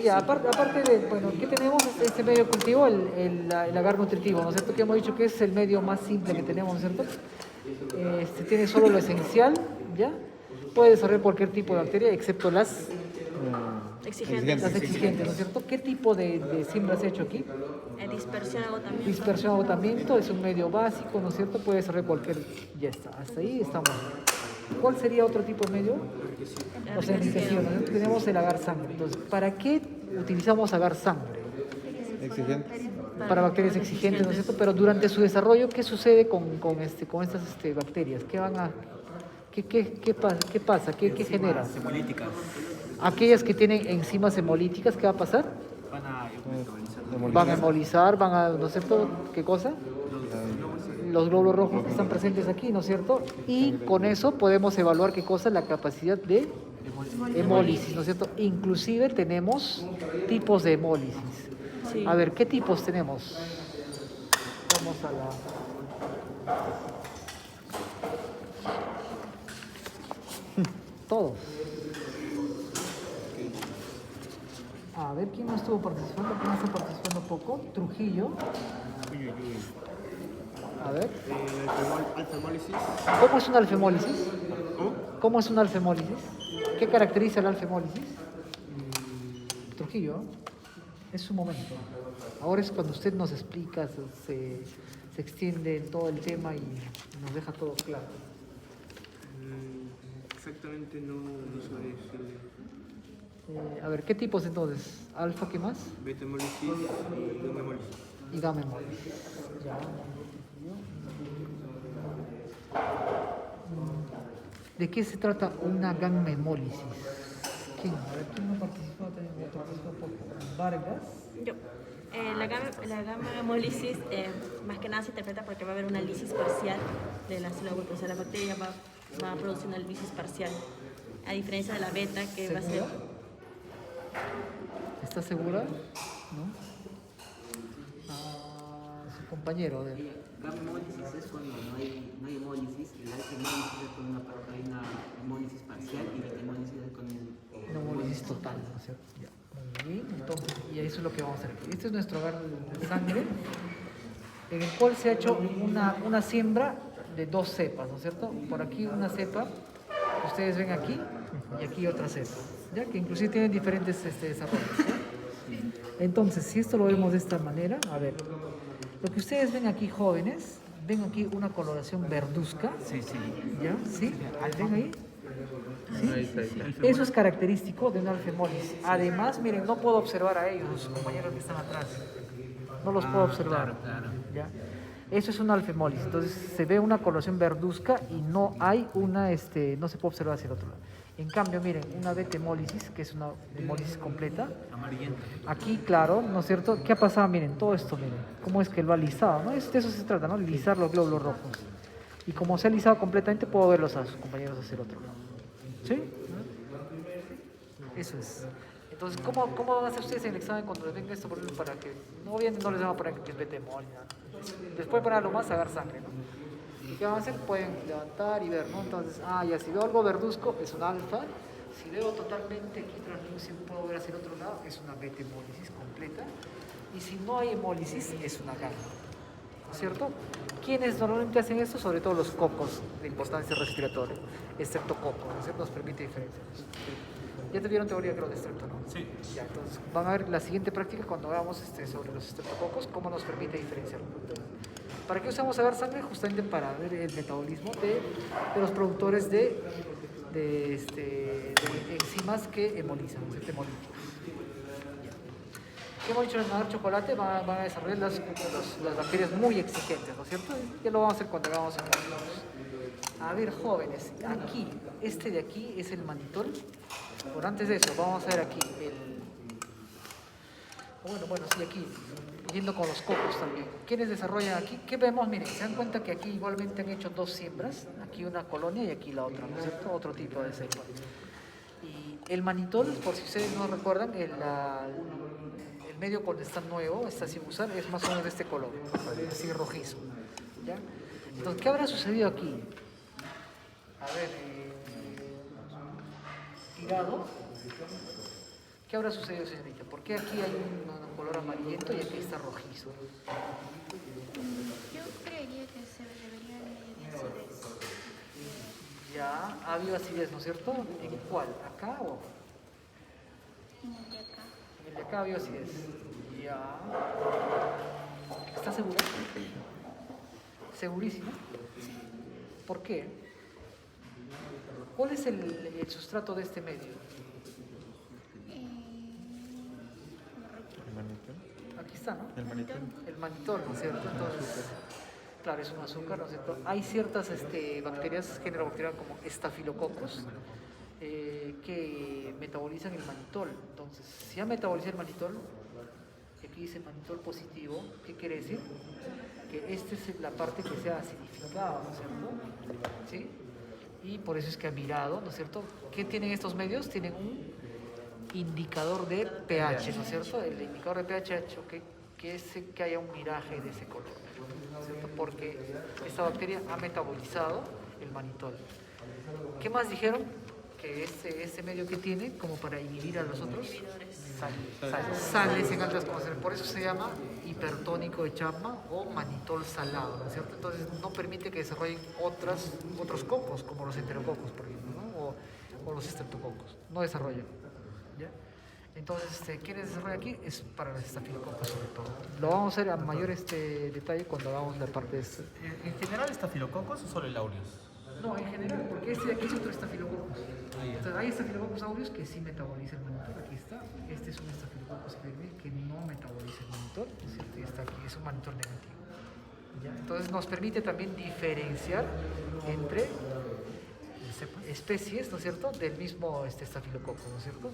A: Ya, aparte de, bueno, ¿qué tenemos? Este medio de cultivo, el agar nutritivo, ¿no es cierto? Que hemos dicho que es el medio más simple que tenemos, ¿no es cierto? Tiene solo lo esencial, ¿ya? Puede desarrollar cualquier tipo de bacteria, excepto las exigentes, ¿no es cierto? ¿Qué tipo de siembra has hecho aquí?
G: Dispersión, agotamiento.
A: Dispersión, agotamiento, es un medio básico, ¿no es cierto? Puede desarrollar cualquier... Ya está, hasta ahí estamos. ¿Cuál sería otro tipo de medio? Los enriquecidos, ¿no? Tenemos el agar sangre. Entonces, ¿para qué utilizamos agar sangre?
F: Exigente.
A: Para bacterias exigentes, ¿no es cierto? Pero durante su desarrollo, ¿qué sucede con estas bacterias? ¿Qué pasa? ¿Qué genera?
I: Hemolíticas.
A: Aquellas que tienen enzimas hemolíticas, ¿qué va a pasar? Van a hemolizar, ¿no es cierto? ¿Qué cosa? Los glóbulos rojos que están presentes aquí, ¿no es cierto? Y con eso podemos evaluar qué cosa, la capacidad de hemólisis, ¿no es cierto? Inclusive tenemos tipos de hemólisis.
G: Sí.
A: A ver, ¿qué tipos tenemos? Vamos a todos. A ver, ¿quién no estuvo participando? ¿Quién está participando poco? Trujillo. A ver.
B: Alfemólisis.
A: ¿Cómo es una alfemólisis? ¿Cómo es una alfemólisis? ¿Qué caracteriza la alfemólisis? Trujillo, es su momento. Ahora es cuando usted nos explica, se extiende en todo el tema y nos deja todo claro.
B: Exactamente no sabré decirle.
A: A ver, ¿qué tipos entonces? ¿Alfa qué más?
B: Beta-hemólisis y gamma-hemólisis.
A: Y gamma-hemólisis. Ya. ¿De qué se trata una gamma-hemólisis? ¿Quién? A ver, ¿quién no participó? Participó poco. ¿Vargas?
G: Yo. La gamma hemólisis más que nada se interpreta porque va a haber una lisis parcial de la célula, o sea, la bacteria va a producir una lisis parcial, a diferencia de la beta que va a ser...
A: ¿Estás segura? ¿No? Su compañero.
I: Gamma hemólisis es cuando no hay hemólisis, y la hemólisis es cuando hay una hemólisis parcial y la hemólisis es con
A: una hemólisis total, ¿no es cierto? Ya. Muy bien, entonces, y eso es lo que vamos a hacer aquí. Este es nuestro agar de sangre, en el cual se ha hecho una siembra de 2 cepas, ¿no es cierto? Por aquí una cepa, ustedes ven aquí, y aquí otra cepa, ¿ya? Que inclusive tienen diferentes desarrollos, ¿ya? Entonces, si esto lo vemos de esta manera, a ver, Lo que ustedes ven aquí, jóvenes, ven aquí una coloración verduzca.
I: Sí, sí.
A: ¿Ya? ¿Sí? ¿Ven ahí? ¿Sí? Eso es característico de un alfemolis. Además, miren, no puedo observar a ellos, los compañeros que están atrás. No los puedo observar.
I: Claro.
A: ¿Ya? Eso es un alfemolis. Entonces se ve una coloración verduzca y no hay una, no se puede observar hacia el otro lado. En cambio, miren, una betemólisis, que es una hemólisis completa.
I: Amarillento.
A: Aquí, claro, ¿no es cierto? ¿Qué ha pasado? Miren, todo esto, miren, cómo es que lo ha lisado, ¿no? De eso se trata, ¿no? Lisar los glóbulos rojos. Y como se ha lisado completamente, puedo verlos a sus compañeros hacia el otro lado. ¿Sí? Eso es. Entonces, ¿cómo van a hacer ustedes en el examen cuando les venga esto? Por ejemplo, para que no les van a poner que es betemol, ¿no? Les pueden poner algo más, sacar sangre, ¿no? ¿Y qué van a hacer? Pueden levantar y ver, ¿no? Entonces, ya si veo algo verduzco, es un alfa. Si veo totalmente aquí translúcido, puedo ver hacia el otro lado, es una beta hemólisis completa. Y si no hay hemólisis, es una gamma. ¿Cierto? ¿Quiénes normalmente hacen esto? Sobre todo los cocos de importancia respiratoria, estreptococo, ¿no es cierto? Nos permite diferenciarlos. Ya te vieron teoría, creo, de estrepto, ¿no?
C: Sí.
A: Ya, entonces van a ver la siguiente práctica cuando hagamos sobre los estreptococos, cómo nos permite diferenciarlos. ¿Para qué usamos agar sangre? Justamente para ver el metabolismo de los productores de enzimas que hemolizan, hemolíticos. ¿Qué hemos dicho en el agar chocolate? Van a desarrollar las bacterias muy exigentes, ¿no es cierto? Ya lo vamos a hacer cuando hagamos el. A ver, jóvenes, aquí, de aquí es el mannitol. Bueno, antes de eso, vamos a ver aquí sí, aquí, yendo con los cocos también. ¿Quiénes desarrollan aquí? ¿Qué vemos? Miren, se dan cuenta que aquí igualmente han hecho dos siembras, aquí una colonia y aquí la otra, ¿no es cierto? Otro tipo de cepa. Y el mannitol, por si ustedes no recuerdan, el medio cuando está nuevo, está sin usar, es más o menos de este color, así rojizo. ¿Ya? Entonces, ¿qué habrá sucedido aquí? A ver, tirado. ¿Qué habrá sucedido, señorita? ¿Por qué aquí hay un color amarillento y aquí está rojizo?
H: Yo creería que se debería de acidez.
A: Ya, ha habido acidez, ¿no es cierto? ¿En cuál? ¿Acá o?
H: En el de acá.
A: En el de acá ha habido acidez. Ya. ¿Estás segura? ¿Segurísima? ¿Por qué? ¿Cuál es el sustrato de este medio? Aquí está, ¿no?
F: El mannitol.
A: El mannitol, ¿no es cierto? Entonces, claro, es un azúcar, ¿no es cierto? Hay ciertas bacterias, género bacteriano como Staphylococcus, que metabolizan el mannitol. Entonces, si ha metabolizado el mannitol, aquí dice mannitol positivo, ¿qué quiere decir? Que esta es la parte que se ha acidificado, ¿no es cierto? ¿Sí? Y por eso es que ha virado, ¿no es cierto? ¿Qué tienen estos medios? Tienen un indicador de pH, ¿no es cierto? El indicador de pH ha hecho que haya un miraje de ese color, ¿no es cierto? Porque esta bacteria ha metabolizado el mannitol. ¿Qué más dijeron? Que este medio que tiene, como para inhibir a los otros, sales en altas concentraciones. Por eso se llama hipertónico de Chapman o mannitol salado, ¿no es cierto? Entonces no permite que desarrollen otros cocos, como los enterococos, por ejemplo, ¿no? o los estreptococos. No desarrollan. ¿Ya? Entonces, ¿quiénes desarrollan aquí? Es para los estafilococos sobre todo. Lo vamos a ver a mayor detalle cuando hagamos la parte de esto.
C: ¿En general estafilococos o solo el aureus?
A: No, en general, porque este de aquí es otro estafilococos. Entonces, hay estafilococos aureus que sí metaboliza el mannitol. Aquí está. Este es un estafilococos que no metaboliza el mannitol. Es decir, está aquí, es un mannitol negativo. ¿Ya? Entonces, nos permite también diferenciar entre especies, ¿no es cierto?, del mismo estafilococo, ¿no es cierto?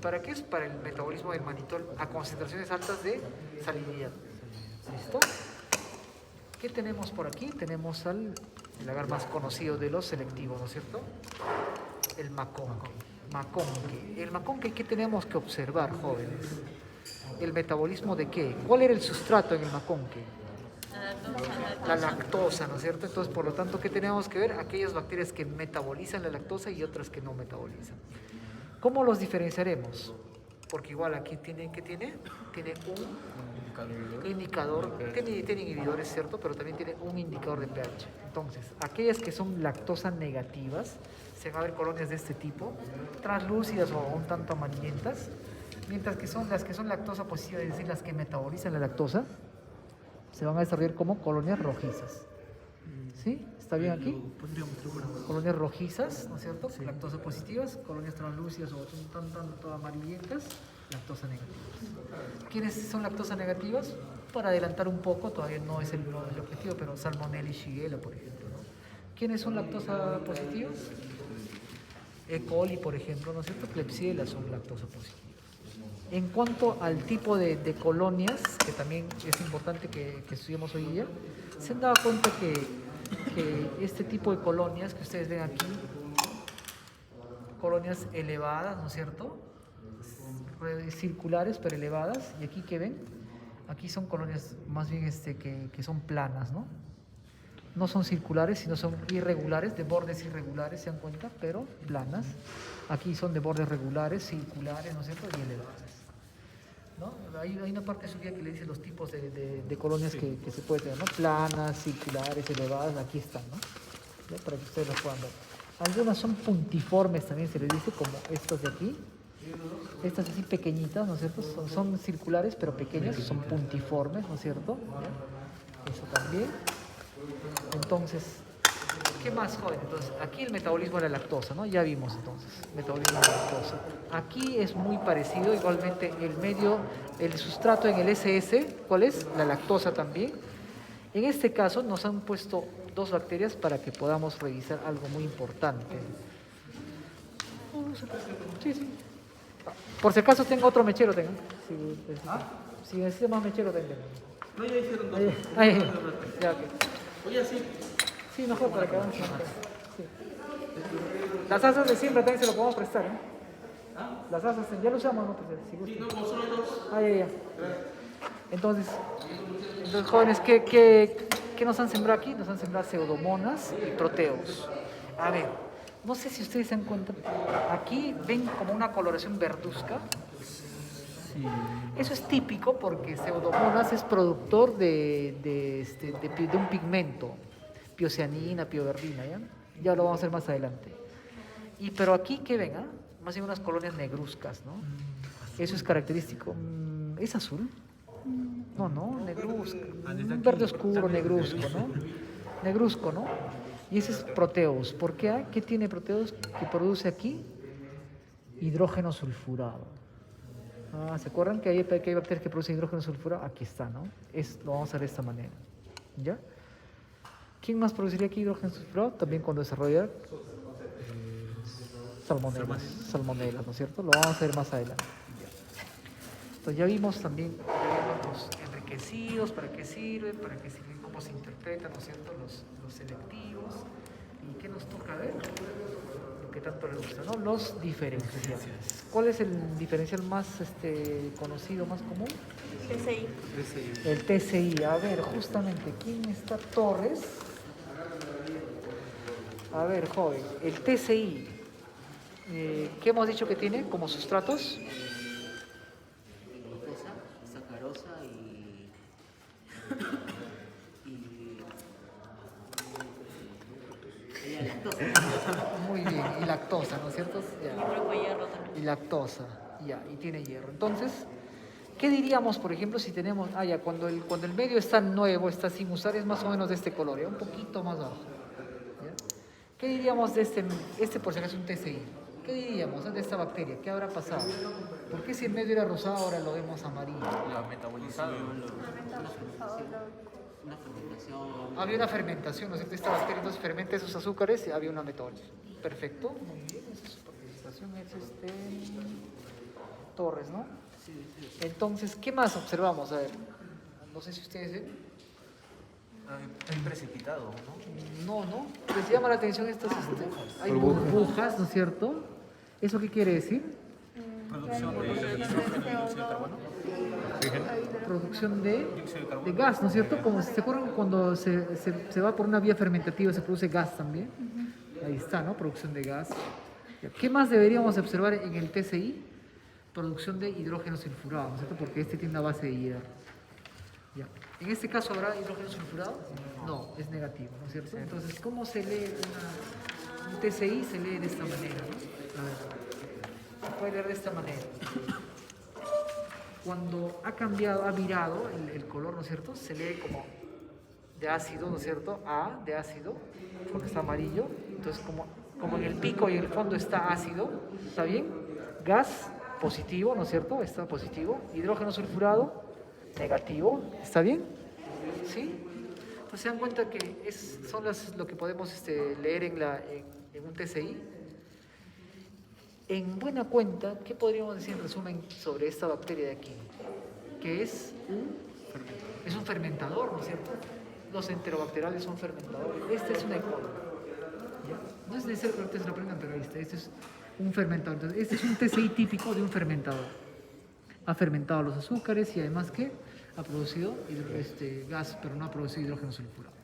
A: ¿Para qué es? Para el metabolismo del mannitol a concentraciones altas de salinidad. ¿Listo? ¿Qué tenemos por aquí? Tenemos el agar más conocido de los selectivos, ¿no es cierto? El maconque. El maconque, ¿qué tenemos que observar, jóvenes? ¿El metabolismo de qué? ¿Cuál era el sustrato en el maconque? La lactosa, ¿no es cierto? Entonces, por lo tanto, ¿qué tenemos que ver? Aquellas bacterias que metabolizan la lactosa y otras que no metabolizan. ¿Cómo los diferenciaremos? Porque igual aquí tiene un indicador, tiene inhibidores, ¿cierto? Pero también tiene un indicador de pH. Entonces, aquellas que son lactosa negativas, se van a ver colonias de este tipo, translúcidas o un tanto amarillentas, mientras que son las que son lactosa positiva, es decir, las que metabolizan la lactosa, se van a desarrollar como colonias rojizas. ¿Sí? ¿Está bien aquí? Colonias rojizas, ¿no es cierto? Sí. Lactosa positivas, colonias translúcidas o tanto amarillentas, lactosa negativas. ¿Quiénes son lactosa negativas? Para adelantar un poco, todavía no es el objetivo, pero Salmonella y Shigella, por ejemplo, ¿no? ¿Quiénes son lactosa positivas? E. coli, por ejemplo, ¿no es cierto? Klebsiella son lactosa positivas. En cuanto al tipo de colonias, que también es importante que estudiemos hoy día, se han dado cuenta que este tipo de colonias que ustedes ven aquí, colonias elevadas, ¿no es cierto? Circulares pero elevadas, y aquí que ven, aquí son colonias más bien que son planas, ¿no? No son circulares, sino son irregulares, de bordes irregulares, ¿se dan cuenta? Pero planas. Aquí son de bordes regulares, circulares, ¿no es cierto? Y elevadas, ¿no? Hay una parte de su guía que le dice los tipos de colonias que se puede tener, ¿no? Planas, circulares, elevadas, aquí están, ¿no? ¿Ya? Para que ustedes las puedan ver. Algunas son puntiformes también se les dice, como estas de aquí. Estas así pequeñitas, ¿no es cierto? Son circulares pero pequeñas, son puntiformes, ¿no es cierto? ¿Ya? Eso también. Entonces, ¿qué más, joven? Entonces, aquí el metabolismo de la lactosa, ¿no? Ya vimos entonces, metabolismo de la lactosa. Aquí es muy parecido, igualmente el medio, el sustrato en el SS, ¿cuál es? La lactosa también. En este caso nos han puesto dos bacterias para que podamos revisar algo muy importante. Sí. Por si acaso tengo otro mechero, tengo. Si necesita más mechero, tengo.
B: No, ya hicieron dos.
A: Ya, ok.
B: Oye, sí.
A: Sí, mejor para que hagamos. Sí. Las asas de siembra también se lo podemos prestar, ¿eh? Las asas, ya lo usamos, ¿no? Si gusta.
B: Sí, no, solo dos.
A: Ya. Entonces jóvenes, ¿qué nos han sembrado aquí? Nos han sembrado pseudomonas y proteos. A ver, no sé si ustedes se dan cuenta, aquí ven como una coloración verduzca. Sí. Eso es típico porque pseudomonas es productor de un pigmento, piocianina, pioverdina, ¿ya? Ya lo vamos a hacer más adelante. Pero aquí, ¿qué ven? Más bien unas colonias negruzcas, ¿no? Eso es característico. ¿Es azul? No, negruzco. Un verde oscuro, negruzco, ¿no? Negruzco, ¿no? Y ese es proteus. ¿Por qué? ¿Qué tiene proteus? Que produce aquí hidrógeno sulfurado. ¿Se acuerdan que hay bacterias que producen hidrógeno sulfurado? Aquí está, ¿no? Lo vamos a hacer de esta manera. ¿Ya? ¿Quién más produciría aquí hidrógeno sulfurado? También cuando desarrolla salmonelas, ¿no es cierto? Lo vamos a hacer más adelante. Entonces ya vimos también los enriquecidos, para qué sirven, cómo se interpretan, ¿no es cierto? Los selectivos. ¿Y qué nos toca ver? Lo que tanto le gusta, ¿no? Los diferenciales. ¿Cuál es el diferencial más conocido, más común?
G: TCI.
A: El TCI. A ver, justamente, ¿quién está? Torres. A ver, joven, el TCI, ¿qué hemos dicho que tiene como sustratos?
I: Glucosa, sacarosa y lactosa.
A: Muy bien, y lactosa, ¿no es cierto? Ya.
G: Y un grupo de hierro también.
A: Y lactosa, ya, y tiene hierro. Entonces, ¿qué diríamos, por ejemplo, si tenemos, cuando el medio está nuevo, está sin usar, es más o menos de este color, un poquito más abajo. ¿Ya? ¿Qué diríamos de este por si acaso es un TCI? ¿Qué diríamos de esta bacteria? ¿Qué habrá pasado? ¿Por qué si el medio era rosado ahora lo vemos amarillo?
C: La metabolizado.
I: Una fermentación.
A: Había una fermentación, ¿no es cierto? Esta bacteria entonces fermenta esos azúcares y había una metabolización. Perfecto, muy bien, esa es su participación, es Torres, ¿no?
I: Sí.
A: Entonces, ¿qué más observamos? A ver, no sé si ustedes ven.
C: Hay precipitado, ¿no?
A: No. Les llama la atención estas. Hay burbujas, ¿no es cierto? ¿Eso qué quiere decir?
C: Producción de hidrógeno y dióxido de carbono.
A: Producción de gas, ¿no es cierto? Como se acuerdan cuando se va por una vía fermentativa se produce gas también. Ahí está, ¿no? Producción de gas. ¿Qué más deberíamos observar en el TCI? Producción de hidrógeno sulfurado, ¿no es cierto? Porque este tiene una base de hierro. Ya. ¿En este caso habrá hidrógeno sulfurado? No, es negativo, ¿no es cierto? Entonces, ¿cómo se lee un TCI? Se lee de esta manera, ¿no? A ver, se puede leer de esta manera. Cuando ha cambiado, ha virado el color, ¿no es cierto? Se lee como de ácido, ¿no es cierto? A de ácido, porque está amarillo. Entonces, como en el pico y en el fondo está ácido, ¿está bien? Gas positivo, ¿no es cierto? Está positivo. Hidrógeno sulfurado, negativo, ¿está bien? ¿Sí? Entonces se dan cuenta que son lo que podemos leer en un TCI. En buena cuenta, ¿qué podríamos decir en resumen sobre esta bacteria de aquí? Que es un fermentador, ¿no es cierto? Los enterobacteriales son fermentadores. Este es una E. coli. ¿Ya? No es necesario que ustedes lo aprendan, pero este es un fermentador. Entonces, este es un TCI típico de un fermentador. Ha fermentado los azúcares y además que ha producido gas, pero no ha producido hidrógeno sulfurado.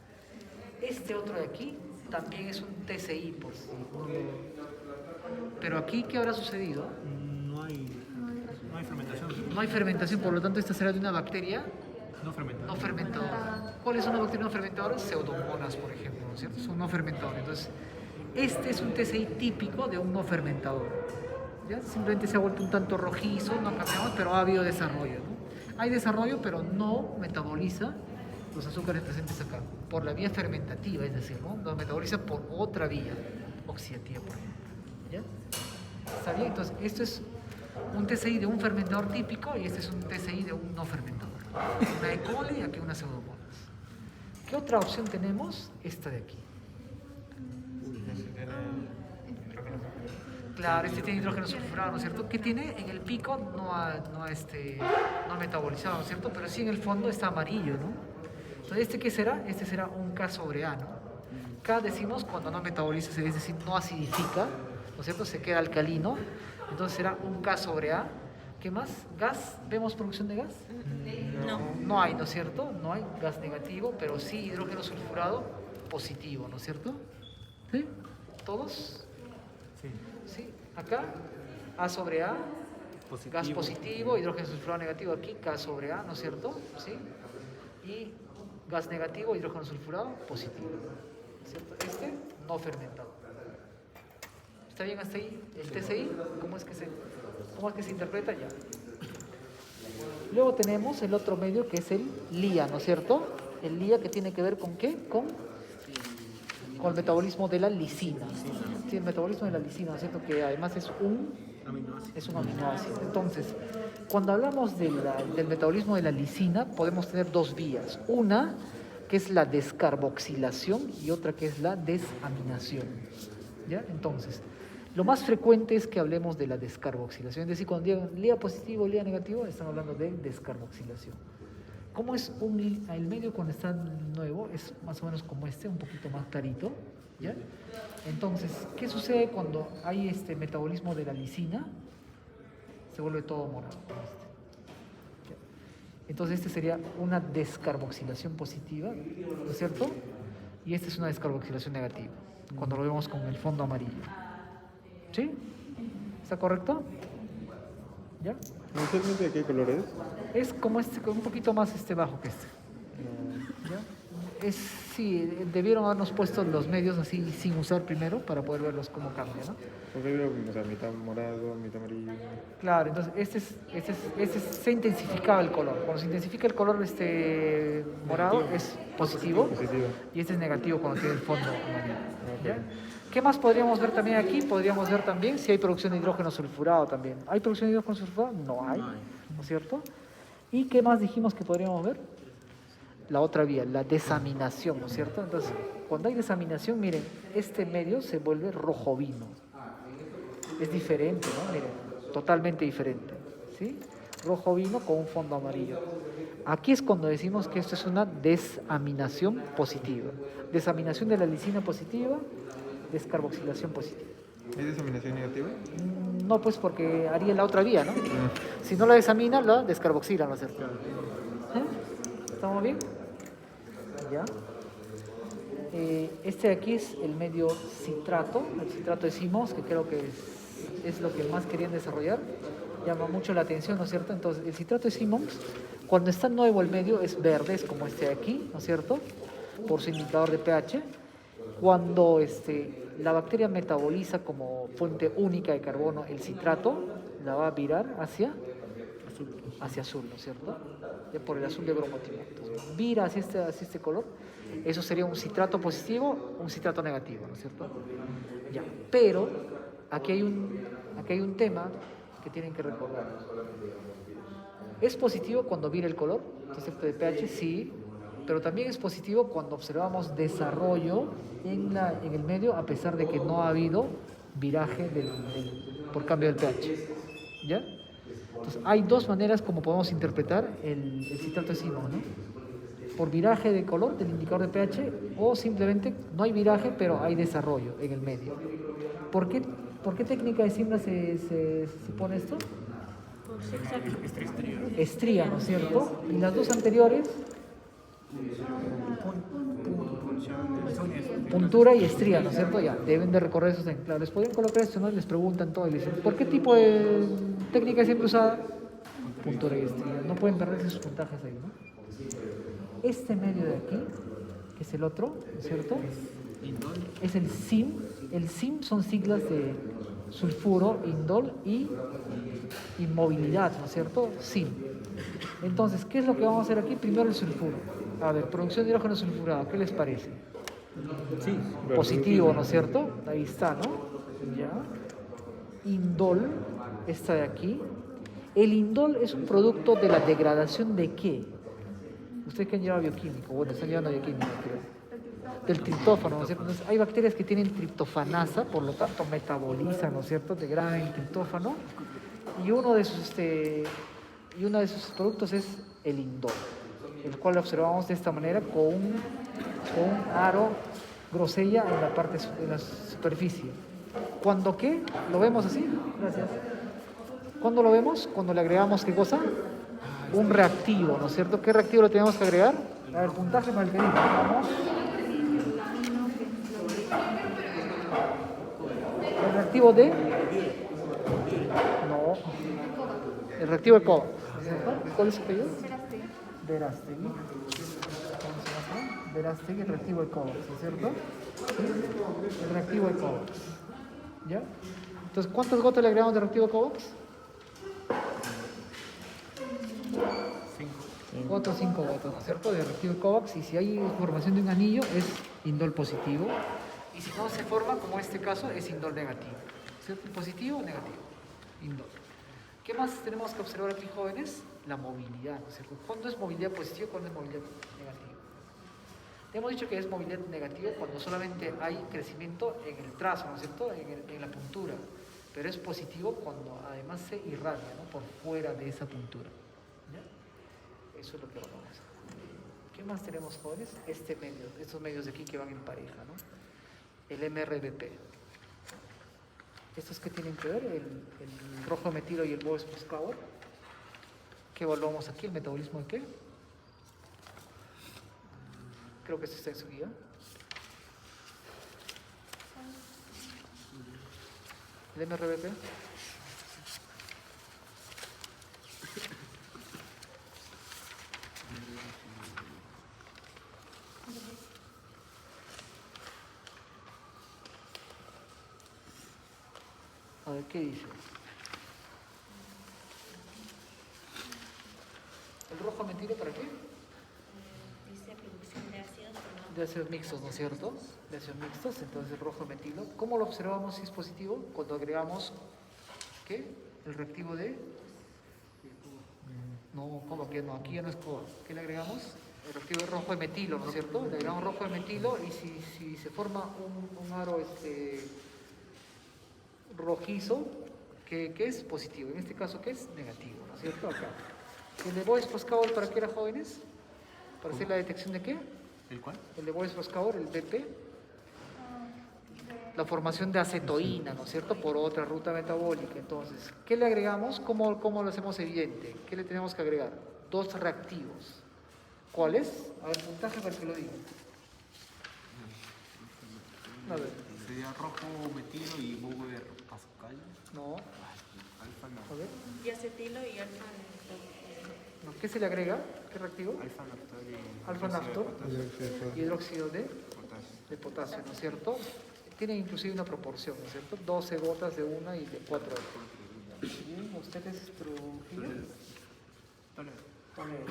A: Este otro de aquí también es un TCI, por si no lo... Pero aquí, ¿qué habrá sucedido?
C: No hay fermentación.
A: No hay fermentación, por lo tanto, esta será de una bacteria
C: No fermentadora.
A: no fermentadora. ¿Cuál es una bacteria no fermentadora? Pseudomonas, por ejemplo, ¿no es cierto? Son no fermentadores. Entonces, este es un TCI típico de un no fermentador. ¿Ya? Simplemente se ha vuelto un tanto rojizo, no cambiamos, pero ha habido desarrollo, ¿no? Hay desarrollo, pero no metaboliza los azúcares presentes acá, por la vía fermentativa, es decir, ¿no? Los metaboliza por otra vía oxidativa, por ejemplo. ¿Ya? ¿Está bien? Entonces, esto es un TCI de un fermentador típico y este es un TCI de un no fermentador. Una E. coli y aquí una pseudomonas. ¿Qué otra opción tenemos? Esta de aquí. Claro, este tiene hidrógeno sulfurado, ¿no es cierto? ¿Qué tiene? En el pico no ha metabolizado, ¿no es cierto? Pero sí en el fondo está amarillo, ¿no? Entonces, ¿este qué será? Este será un K sobre A, ¿no? K decimos cuando no metaboliza, es decir, no acidifica, ¿no es cierto? Se queda alcalino. Entonces será un K sobre A. ¿Qué más? ¿Gas? ¿Vemos producción de gas?
G: No.
A: No hay, ¿no es cierto? No hay gas negativo, pero sí hidrógeno sulfurado positivo, ¿no es cierto? ¿Sí? ¿Todos?
C: Sí.
A: ¿Sí? Acá, A sobre A,
C: Positivo.
A: gas positivo, hidrógeno sulfurado negativo aquí, K sobre A, ¿no es cierto? ¿Sí? Y gas negativo, hidrógeno sulfurado positivo, ¿no es cierto? Este no fermentado. ¿Está bien hasta ahí? ¿El TCI? ¿Cómo es que se interpreta? Ya. Luego tenemos el otro medio que es el LIA, ¿no es cierto? El LIA que tiene que ver con ¿qué? Con el metabolismo de la lisina. Sí, el metabolismo de la lisina, ¿no es cierto? Que además es un aminoácido. Entonces, cuando hablamos del metabolismo de la lisina, podemos tener dos vías. Una que es la descarboxilación y otra que es la desaminación. ¿Ya? Entonces, lo más frecuente es que hablemos de la descarboxilación. Es decir, cuando digan LIA positivo, LIA negativo, están hablando de descarboxilación. ¿Cómo es el medio cuando está nuevo? Es más o menos como un poquito más clarito. ¿Ya? Entonces, ¿qué sucede cuando hay metabolismo de la lisina? Se vuelve todo morado. ¿Ya? Entonces, sería una descarboxilación positiva, ¿no es cierto? Y esta es una descarboxilación negativa, cuando lo vemos con el fondo amarillo. ¿Sí? ¿Está correcto? ¿Ya?
F: ¿Inicialmente de qué color es?
A: Es como un poquito más bajo que este. ¿Ya? Sí, debieron habernos puesto los medios así sin usar primero para poder verlos cómo cambian, ¿no?
F: Porque veo, o sea, mitad morado, mitad amarillo.
A: Claro, entonces se intensificaba el color. Cuando se intensifica el color morado es positivo y este es negativo cuando tiene el fondo amarillo. ¿Ya? ¿Qué más podríamos ver también aquí? Podríamos ver también si hay producción de hidrógeno sulfurado también. ¿Hay producción de hidrógeno sulfurado? No hay, ¿no es cierto? ¿Y qué más dijimos que podríamos ver? La otra vía, la desaminación, ¿no es cierto? Entonces, cuando hay desaminación, miren, este medio se vuelve rojo vino. Es diferente, ¿no? Miren, totalmente diferente, ¿sí? Rojo vino con un fondo amarillo. Aquí es cuando decimos que esto es una desaminación positiva. Desaminación de la lisina positiva, descarboxilación positiva.
F: ¿Es desaminación negativa?
A: No, pues porque haría la otra vía, ¿no? Si no la desamina, la descarboxila, ¿no es cierto? ¿Estamos bien? ¿Ya? Este de aquí es el medio citrato. El citrato decimos, que creo que es lo que más querían desarrollar. Llama mucho la atención, ¿no es cierto? Entonces, el citrato de Simmons, cuando está nuevo el medio, es verde, es como este de aquí, ¿no es cierto? Por su indicador de pH. Cuando la bacteria metaboliza como fuente única de carbono el citrato, la va a virar hacia hacia azul, ¿no es cierto? Ya por el azul de bromotimol. Entonces, vira hacia este color, eso sería un citrato positivo, un citrato negativo, ¿no es cierto? Ya, pero aquí hay un tema que tienen que recordar. ¿Es positivo cuando vira el color, concepto de pH? Sí, pero también es positivo cuando observamos desarrollo en el medio, a pesar de que no ha habido viraje por cambio del pH. ¿Ya? Entonces, hay dos maneras como podemos interpretar el citrato de Simon, ¿no? Por viraje de color del indicador de pH, o simplemente no hay viraje, pero hay desarrollo en el medio. ¿Por qué técnica de siembra se pone esto? Estría, ¿no es cierto? Y las dos anteriores, puntura y estría, ¿no es cierto? Ya, deben de recorrer esos enclaves. Les pueden colocar esto, ¿no? Les preguntan todo y les dicen, ¿por qué tipo de técnica siempre usada? Puntura y estría. No pueden perderse sus puntajes ahí, ¿no? Este medio de aquí, que es el otro, ¿no es cierto? Es el SIM. El SIM son siglas de sulfuro, indol y inmovilidad, ¿no es cierto? SIM. Entonces, ¿qué es lo que vamos a hacer aquí? Primero el sulfuro. A ver, producción de hidrógeno sulfurado, ¿qué les parece?
C: Sí.
A: Positivo, ¿no es cierto? Ahí está, ¿no? Ya. Indol, esta de aquí. El indol es un producto de la degradación de ¿qué? Ustedes que han llevado bioquímico, bueno, están llevando bioquímico, creo. Del triptófano, ¿no es cierto? Entonces, hay bacterias que tienen triptofanasa, por lo tanto metabolizan, ¿no es cierto? Degradan el triptófano. Y uno de sus productos es el indol, el cual lo observamos de esta manera con un aro grosella en la superficie. ¿Cuándo qué? ¿Lo vemos así? Gracias. ¿Cuándo lo vemos? Cuando le agregamos, ¿qué cosa? Un reactivo, ¿no es cierto? ¿Qué reactivo le tenemos que agregar? A ver, puntaje para el que diga. Vamos. ¿El reactivo de? No. El reactivo de cobre, ¿no es cierto? ¿Cuál es su apellido? Verástegui. ¿Cómo se llama? Verástegui, el reactivo de cobre, ¿no es cierto? Sí. El reactivo de cobre. ¿Ya? Entonces, ¿cuántas gotas le agregamos de reactivo de cobre? 4 o 5 gotas, ¿no es cierto? De reactivo de COVAX, y si hay formación de un anillo es indol positivo, y si no se forma, como en este caso, es indol negativo, ¿cierto? Positivo o negativo, indol. ¿Qué más tenemos que observar aquí, jóvenes? La movilidad, ¿no es cierto? ¿Cuándo es movilidad positiva y cuándo es movilidad negativa? Hemos dicho que es movilidad negativa cuando solamente hay crecimiento en el trazo, ¿no es cierto? En la puntura, pero es positivo cuando además se irradia, ¿no? Por fuera de esa puntura. Eso es lo que vamos a hacer. ¿Qué más tenemos, jóvenes? Estos medios de aquí que van en pareja, ¿no? El MRBP. ¿Estos qué tienen que ver? El rojo metilo y el Bose-Pascauer. ¿Qué evaluamos aquí? ¿El metabolismo de qué? Creo que esto está en su guía. ¿El MRBP? A ver, ¿qué dice? ¿El rojo metilo para qué?
G: Dice producción de ácidos.
A: De ácidos mixtos, ¿no es cierto? De ácidos mixtos, entonces el rojo metilo. ¿Cómo lo observamos si es positivo? Cuando agregamos, ¿qué? El reactivo de... No, ¿cómo que no? Aquí ya no es coba. ¿Qué le agregamos? El reactivo de rojo de metilo, ¿no es cierto? Le agregamos rojo de metilo, y si se forma un aro rojizo, ¿qué es? Positivo. En este caso, ¿qué es? Negativo, ¿no es cierto? Acá. ¿El de Bose-Pascauer para qué era, jóvenes? ¿Para hacer la detección de qué?
C: ¿El cuál?
A: El de Bose-Pascauer, el BP. La formación de acetoína, ¿no es cierto? Por otra ruta metabólica. Entonces, ¿qué le agregamos? ¿Cómo lo hacemos evidente? ¿Qué le tenemos que agregar? 2 reactivos. ¿Cuáles? A ver, puntaje para que lo diga. A ver.
C: Sería rojo metilo y Bauer Pascal.
A: No.
C: Alfa
A: A ver.
G: Y acetilo y alfa.
A: No, ¿qué se le agrega? ¿Qué reactivo?
C: Alfa naftor
A: y hidróxido de potasio, ¿no es cierto? Tiene inclusive una proporción, ¿no es cierto? 12 gotas de una y de 4 de otra. Bien, ¿ustedes, Trujillo? Toledo.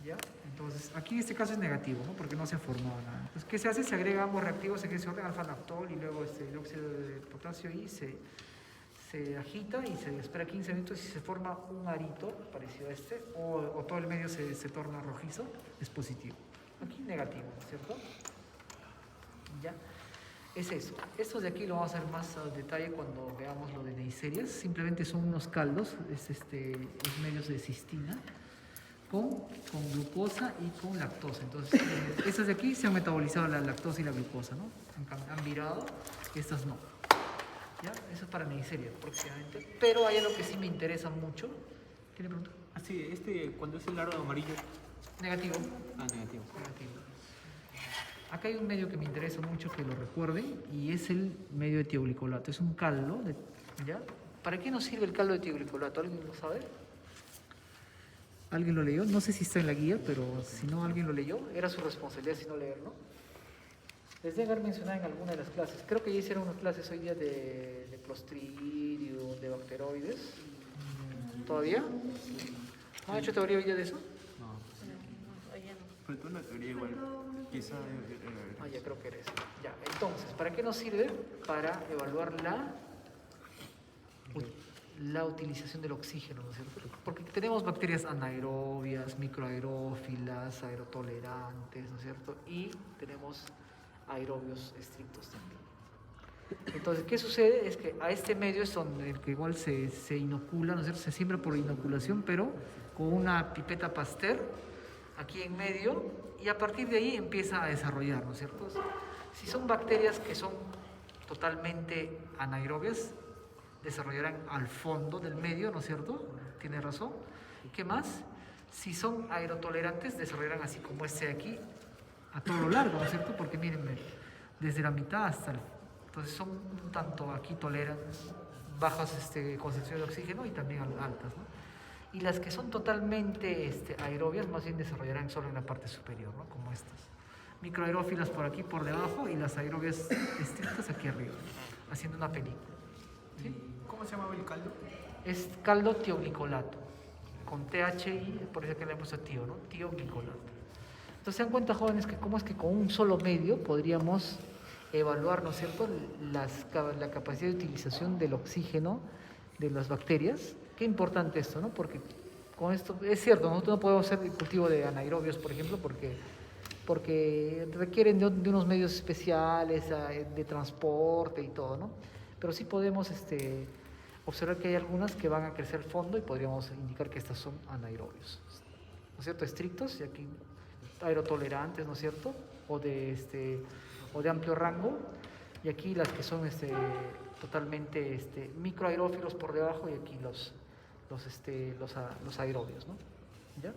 A: ¿Ya? Entonces, aquí en este caso es negativo, ¿no? Porque no se ha formado nada. Entonces, ¿qué se hace? Se agrega ambos reactivos en ese orden, alfa-lactol y luego el óxido de potasio y se agita y se espera 15 minutos y se forma un arito parecido a este, o todo el medio se torna rojizo, es positivo. Aquí negativo, ¿no es cierto? ¿Ya? Es eso. Estos de aquí lo vamos a ver más al detalle cuando veamos lo de Neisseria. Simplemente son unos caldos, es medios de cistina con glucosa y con lactosa. Entonces, estas de aquí se han metabolizado la lactosa y la glucosa, ¿no? Han virado, estas no. ¿Ya? Eso es para Neisseria, próximamente. Pero hay algo que sí me interesa mucho. ¿Qué le pregunto?
C: Ah, sí, cuando es el aro amarillo.
A: Negativo.
C: Ah, negativo.
A: Negativo. Acá hay un medio que me interesa mucho que lo recuerden y es el medio de tioglicolato. Es un caldo, ¿ya? ¿Para qué nos sirve el caldo de tioglicolato? ¿Alguien lo sabe? ¿Alguien lo leyó? No sé si está en la guía, pero si no alguien lo leyó, era su responsabilidad si no leerlo. Les debe haber mencionado en alguna de las clases. Creo que ya hicieron unas clases hoy día de Clostridium, de bacteroides. ¿Todavía? ¿No han hecho teoría hoy día de eso?
B: Faltó una teoría igual, quizá...
A: ya creo que era eso. Ya, entonces, ¿para qué nos sirve? Para evaluar la utilización del oxígeno, ¿no es cierto? Porque tenemos bacterias anaerobias, microaerófilas, aerotolerantes, ¿no es cierto? Y tenemos aerobios estrictos también. Entonces, ¿qué sucede? Es que a este medio es donde el que igual se inocula, ¿no es cierto? Se siembra por inoculación, pero con una pipeta Pasteur aquí en medio, y a partir de ahí empieza a desarrollar, ¿no es cierto? Si son bacterias que son totalmente anaerobias, desarrollarán al fondo del medio, ¿no es cierto? Tiene razón. ¿Qué más? Si son aerotolerantes, desarrollarán así como este de aquí, a todo lo largo, ¿no es cierto? Porque mírenme, desde la mitad hasta el... Entonces son un tanto aquí toleran bajas concentraciones de oxígeno y también altas, ¿no? Y las que son totalmente aerobias más bien desarrollarán solo en la parte superior, ¿no? Como estas. Microaerófilas por aquí, por debajo, y las aerobias estrictas aquí arriba, haciendo una película. ¿Sí?
C: ¿Cómo se llamaba el caldo?
A: Es caldo tioglicolato, con THI, por eso que le hemos puesto tío, ¿no? Tioglicolato. Entonces se dan cuenta, jóvenes, que cómo es que con un solo medio podríamos evaluar, ¿no es cierto?, la capacidad de utilización del oxígeno de las bacterias. Qué importante esto, ¿no? Porque con esto, es cierto, nosotros no podemos hacer el cultivo de anaerobios, por ejemplo, porque requieren de unos medios especiales, de transporte y todo, ¿no? Pero sí podemos observar que hay algunas que van a crecer al fondo y podríamos indicar que estas son anaerobios, ¿no es cierto? Estrictos, y aquí aerotolerantes, ¿no es cierto? O de amplio rango, y aquí las que son totalmente microaerófilos por debajo, y aquí los aerobios, ¿no? ¿Ya?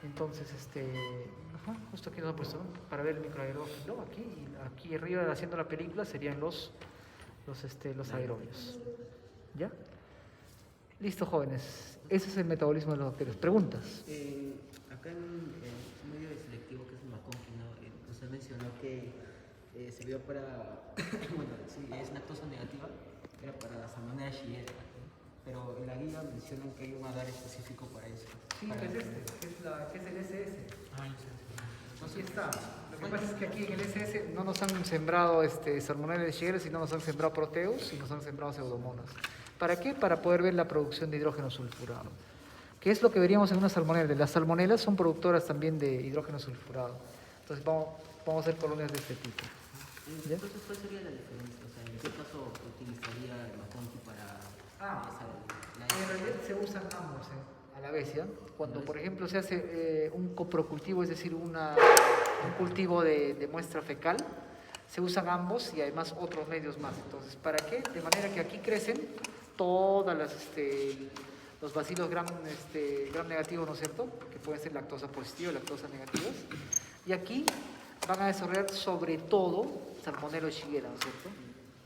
A: Entonces, justo aquí nos han puesto, ¿no? Para ver el microaerófilo, aquí arriba haciendo la película serían los aerobios. ¿Ya? Listo, jóvenes. Ese es el metabolismo de las bacterias. ¿Preguntas?
I: Acá en un medio de selectivo que es el macónquino, usted mencionó que sirvió para, bueno, si es lactosa negativa, era para la salmonella Shigella, pero en la guía mencionan que hay un agar específico para eso.
A: Sí,
I: para
A: es que es el SS. Aquí está. Lo que pasa es que aquí en el SS no nos han sembrado Salmonella Shigella, sino nos han sembrado proteus y nos han sembrado pseudomonas. ¿Para qué? Para poder ver la producción de hidrógeno sulfurado. ¿Qué es lo que veríamos en una salmonella? Las salmonelas son productoras también de hidrógeno sulfurado. Entonces vamos a hacer colonias de este tipo. ¿Ya?
I: Entonces, ¿cuál sería la diferencia? O sea, ¿en qué caso utilizaría el macónqui para
A: en realidad se usan ambos a la vez, ¿ya? Cuando, por ejemplo, se hace un coprocultivo, es decir, un cultivo de muestra fecal, se usan ambos y además otros medios más. Entonces, ¿para qué? De manera que aquí crecen todas los bacilos gram negativos, ¿no es cierto? Que pueden ser lactosa positiva, lactosa negativas. Y aquí van a desarrollar sobre todo Salmonella Shigella, ¿no es cierto?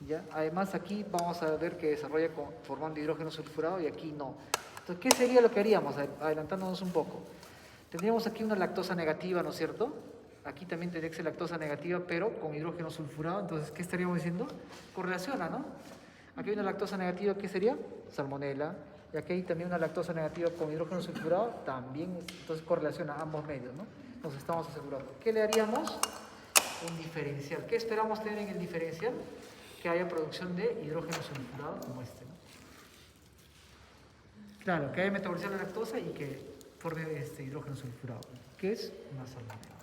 A: ¿Ya? Además aquí vamos a ver que desarrolla formando hidrógeno sulfurado y aquí no. Entonces, ¿qué sería lo que haríamos? Adelantándonos un poco. Tendríamos aquí una lactosa negativa, ¿no es cierto? Aquí también tendría que ser lactosa negativa, pero con hidrógeno sulfurado. Entonces, ¿qué estaríamos diciendo? Correlaciona, ¿no? Aquí hay una lactosa negativa, ¿qué sería? Salmonela. Y aquí hay también una lactosa negativa con hidrógeno sulfurado, también, entonces correlaciona ambos medios, ¿no? Nos estamos asegurando. ¿Qué le haríamos? Un diferencial. ¿Qué esperamos tener en el diferencial? Que haya producción de hidrógeno sulfurado como este, ¿no? Claro, que haya metabolizado la lactosa y que forme este hidrógeno sulfurado, que es una salmonela.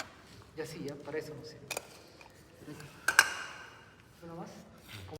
A: Y así, ya, para eso nos sirve. ¿Uno más?